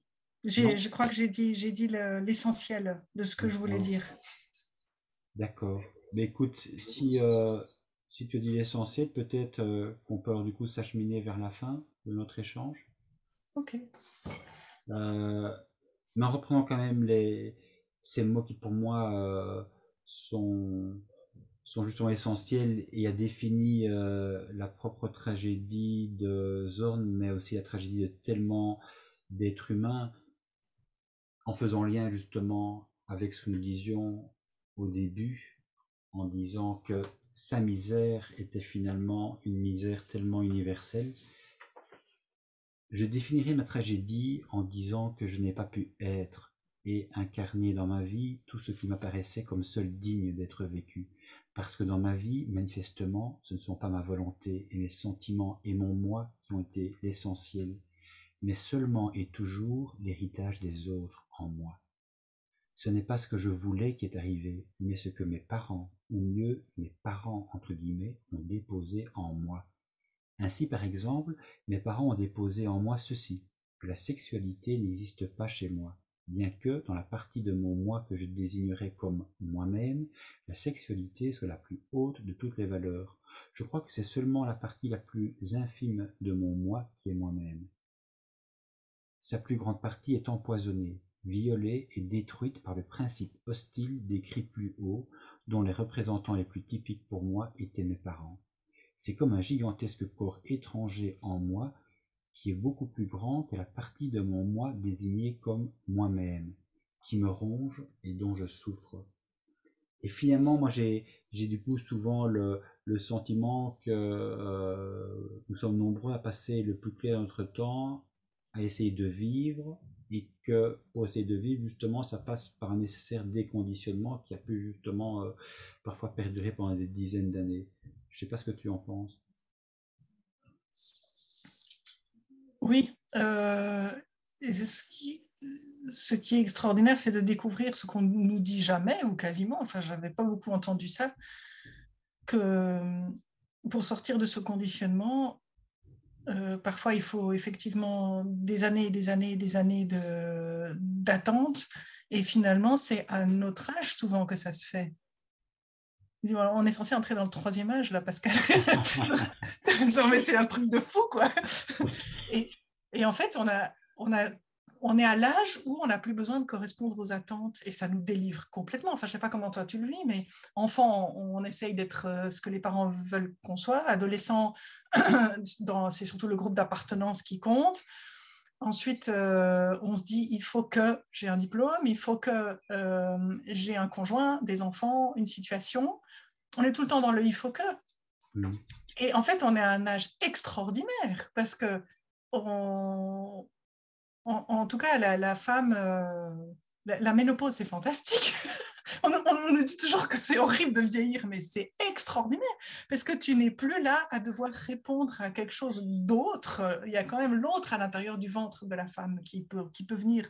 Je crois que j'ai dit l'essentiel de ce que je voulais d'accord. dire. D'accord. Mais écoute, si tu as dit l'essentiel, peut-être qu'on peut alors du coup s'acheminer vers la fin de notre échange. Ok. Euh, mais en reprenant quand même ces mots qui pour moi sont, sont justement essentiels, et a défini la propre tragédie de Zorn, mais aussi la tragédie de tellement d'êtres humains, en faisant lien justement avec ce que nous disions au début, en disant que sa misère était finalement une misère tellement universelle. Je définirais ma tragédie en disant que je n'ai pas pu être et incarner dans ma vie tout ce qui m'apparaissait comme seul digne d'être vécu. Parce que dans ma vie, manifestement, ce ne sont pas ma volonté et mes sentiments et mon moi qui ont été l'essentiel, mais seulement et toujours l'héritage des autres en moi. Ce n'est pas ce que je voulais qui est arrivé, mais ce que mes parents, ou mieux mes parents entre guillemets, ont déposé en moi. Ainsi, par exemple, mes parents ont déposé en moi ceci, que la sexualité n'existe pas chez moi, bien que, dans la partie de mon moi que je désignerais comme moi-même, la sexualité soit la plus haute de toutes les valeurs. Je crois que c'est seulement la partie la plus infime de mon moi qui est moi-même. Sa plus grande partie est empoisonnée, violée et détruite par le principe hostile décrit plus haut, dont les représentants les plus typiques pour moi étaient mes parents. C'est comme un gigantesque corps étranger en moi qui est beaucoup plus grand que la partie de mon moi désignée comme moi-même, qui me ronge et dont je souffre. Et finalement, moi, j'ai du coup souvent le sentiment que nous sommes nombreux à passer le plus clair de notre temps à essayer de vivre, et que pour essayer de vivre, justement, ça passe par un nécessaire déconditionnement qui a pu justement parfois perdurer pendant des dizaines d'années. Je sais pas ce que tu en penses. Oui. Et ce qui est extraordinaire, c'est de découvrir ce qu'on nous dit jamais ou quasiment. Enfin, j'avais pas beaucoup entendu ça. Que pour sortir de ce conditionnement, parfois il faut effectivement des années et des années et des années d'attente. Et finalement, c'est à notre âge souvent que ça se fait. On est censé entrer dans le troisième âge, là, Pascal. Non, mais c'est un truc de fou, quoi. Et, et en fait, on est à l'âge où on n'a plus besoin de correspondre aux attentes, et ça nous délivre complètement. Enfin, je ne sais pas comment toi tu le vis, mais enfant, on essaye d'être ce que les parents veulent qu'on soit. Adolescent, c'est surtout le groupe d'appartenance qui compte. Ensuite, on se dit, il faut que j'ai un diplôme, il faut que j'ai un conjoint, des enfants, une situation. On est tout le temps dans le il faut que. Mm. Et en fait, on est à un âge extraordinaire parce que, en tout cas, la femme, la ménopause, c'est fantastique. On nous dit toujours que c'est horrible de vieillir, mais c'est extraordinaire parce que tu n'es plus là à devoir répondre à quelque chose d'autre. Il y a quand même l'autre à l'intérieur du ventre de la femme qui peut venir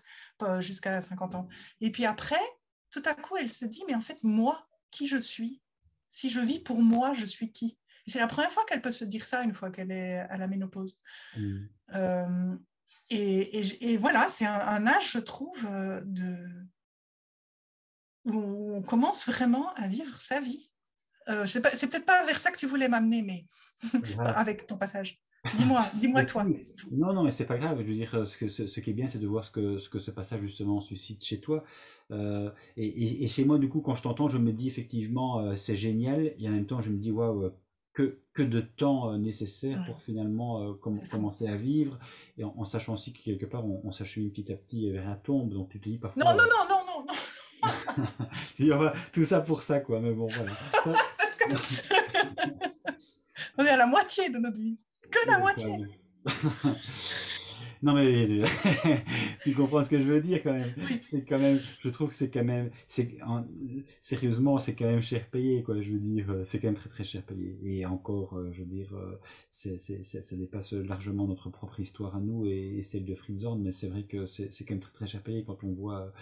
jusqu'à 50 ans. Et puis après, tout à coup, elle se dit, mais en fait, moi, qui je suis? Si je vis pour moi, je suis qui? Et c'est la première fois qu'elle peut se dire ça une fois qu'elle est à la ménopause. Mm. Euh, et voilà, c'est un âge, je trouve, où on commence vraiment à vivre sa vie. C'est peut-être pas vers ça que tu voulais m'amener, mais Pas grave. avec ton passage. Dis-moi Mais toi. si, non, non, mais c'est pas grave. Je veux dire, ce qui est bien, c'est de voir ce que ce passage justement suscite chez toi. Et chez moi, du coup, quand je t'entends, je me dis effectivement, c'est génial. Et en même temps, je me dis, waouh, que de temps nécessaire pour Ouais, finalement c'est fou. commencer à vivre. Et en sachant aussi que quelque part, on s'achemine petit à petit vers la tombe. Donc tu te dis Non, parfois, non, non, non, non, non, tu dis, enfin, tout ça pour ça, quoi. Mais bon, voilà. Ça, parce que on est à la moitié de notre vie. Que la ouais, moitié. quand même. Non mais tu comprends ce que je veux dire quand même. Oui. C'est quand même, je trouve que c'est quand même, sérieusement, c'est quand même cher payé quoi. Je veux dire, c'est quand même très très cher payé. Et encore, je veux dire, ça dépasse largement notre propre histoire à nous et celle de Fritz Horn. Mais c'est vrai que c'est quand même très très cher payé quand on voit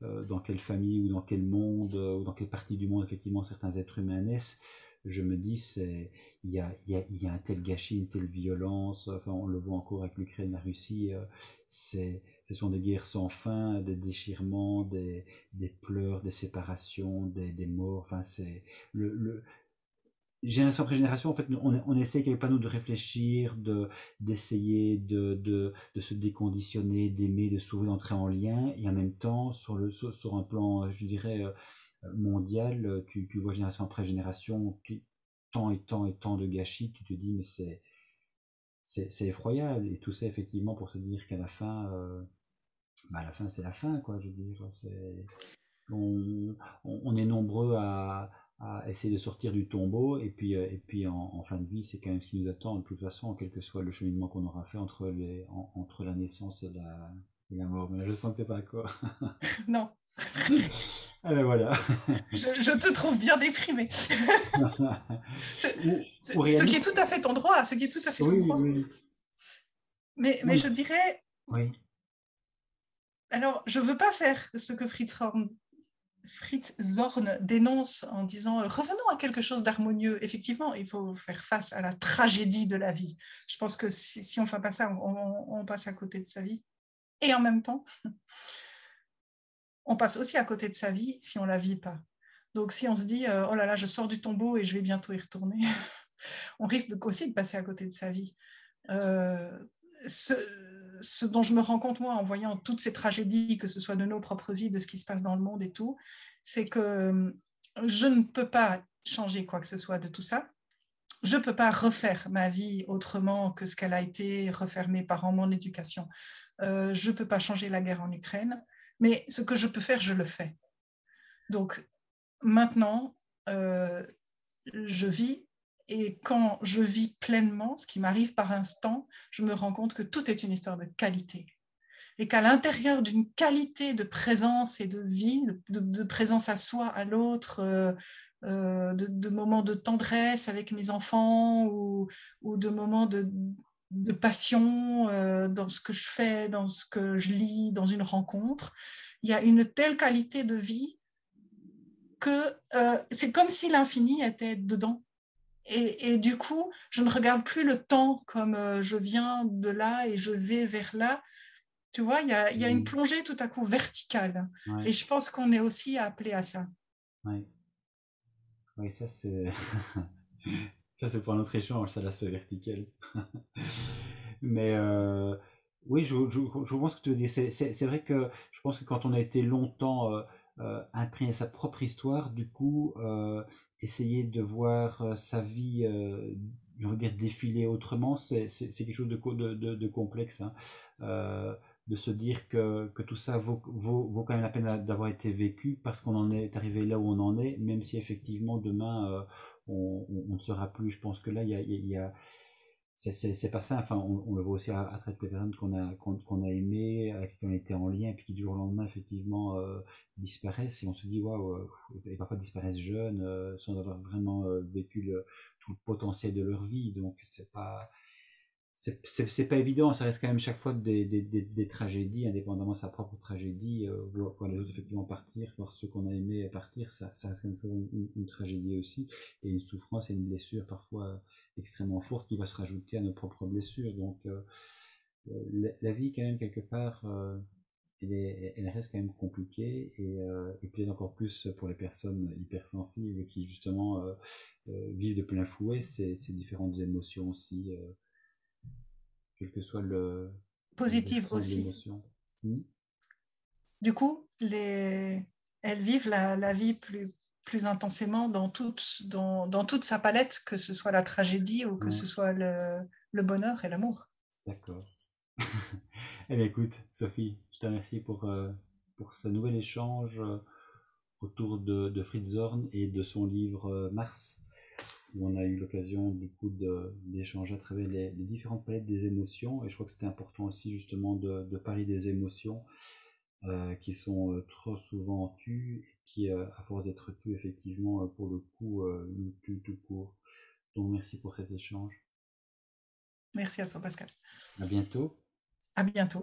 dans quelle famille ou dans quel monde ou dans quelle partie du monde effectivement certains êtres humains naissent. Je me dis, il y a un tel gâchis, une telle violence, enfin, on le voit encore avec l'Ukraine, la Russie, ce sont des guerres sans fin, des déchirements, des pleurs, des séparations, des morts, enfin, c'est le, génération après génération, en fait, on essaie quelque part nous de réfléchir, d'essayer de se déconditionner, d'aimer, de s'ouvrir, d'entrer en lien, et en même temps, sur un plan, je dirais, mondial, tu vois génération après génération, tant et tant et tant de gâchis, tu te dis, mais c'est effroyable. Et tout ça, effectivement, pour se dire qu'à la fin, bah, à la fin, c'est la fin, quoi. Je veux dire, on, on est nombreux à essayer de sortir du tombeau, et puis en fin de vie, c'est quand même ce qui nous attend, de toute façon, quel que soit le cheminement qu'on aura fait entre la naissance et la mort. Mais là, je sens que t'es pas d'accord. Non, Ah ben voilà. je te trouve bien déprimée. Ou Ce qui est réaliste. tout à fait ton droit, ce qui est tout à fait ton Oui, droit. oui. Mais Non, je dirais, oui. alors, je veux pas faire ce que Fritz Zorn dénonce en disant revenons à quelque chose d'harmonieux. Effectivement, il faut faire face à la tragédie de la vie. Je pense que si on ne fait pas ça, on passe à côté de sa vie. Et en même temps, on passe aussi à côté de sa vie si on ne la vit pas. Donc si on se dit oh là là, je sors du tombeau et je vais bientôt y retourner, on risque aussi de passer à côté de sa vie. Euh, ce, ce dont je me rends compte, moi, en voyant toutes ces tragédies, que ce soit de nos propres vies, de ce qui se passe dans le monde et tout, c'est que je ne peux pas changer quoi que ce soit de tout ça. Je ne peux pas refaire ma vie autrement que ce qu'elle a été, refaire mes parents, mon éducation. Je ne peux pas changer la guerre en Ukraine, mais ce que je peux faire, je le fais. Donc maintenant, je vis et quand je vis pleinement, ce qui m'arrive par instant, je me rends compte que tout est une histoire de qualité. Et qu'à l'intérieur d'une qualité de présence et de vie, de présence à soi, à l'autre, de moments de tendresse avec mes enfants ou de moments de passion dans ce que je fais, dans ce que je lis, dans une rencontre, il y a une telle qualité de vie que c'est comme si l'infini était dedans. Et du coup, je ne regarde plus le temps comme je viens de là et je vais vers là. Tu vois, il y a une Mm. plongée tout à coup verticale. Ouais, Et je pense qu'on est aussi appelé à ça. ouais. Ouais, ça c'est ça c'est pour un autre échange, ça l'aspect vertical. Mais oui, je vois ce que tu veux dire. C'est vrai que je pense que quand on a été longtemps imprégné à sa propre histoire, du coup, essayer de voir sa vie, je veux dire, défiler autrement, c'est quelque chose de complexe, hein. De se dire que tout ça vaut quand même la peine d'avoir été vécu parce qu'on en est arrivé là où on en est, même si effectivement demain on ne sera plus. Je pense que là, il y a c'est pas ça. Enfin, on le voit aussi à travers les personnes qu'on a aimées, avec qui on était en lien, et puis qui du jour au lendemain, effectivement, disparaissent, et on se dit, waouh, et parfois disparaissent jeunes, sans avoir vraiment vécu tout le potentiel de leur vie. Donc, c'est pas évident. Ça reste quand même chaque fois des tragédies, indépendamment de sa propre tragédie. Voir les autres effectivement partir, voir ceux qu'on a aimés partir, ça reste quand même toujours une tragédie aussi, et une souffrance et une blessure parfois extrêmement forte qui va se rajouter à nos propres blessures. Donc la vie quand même quelque part, elle reste quand même compliquée, et peut-être encore plus pour les personnes hypersensibles qui justement vivent de plein fouet ces différentes émotions aussi, quel que soit le Positive versant de aussi. l'émotion. Hmm. Du coup, elles vivent la vie plus intensément dans toute sa palette, que ce soit la tragédie ou que Ouais, ce soit le bonheur et l'amour. d'accord. Eh bien, écoute, Sophie, je te remercie pour ce nouvel échange autour de Fritz Horn et de son livre Mars, où on a eu l'occasion du coup d'échanger à travers les différentes palettes des émotions. Et je crois que c'était important aussi justement de parler des émotions qui sont trop souvent tues, et qui, à force d'être tues, effectivement, pour le coup, nous tuent tout court. Donc merci pour cet échange. Merci à toi, Pascal. À bientôt. À bientôt.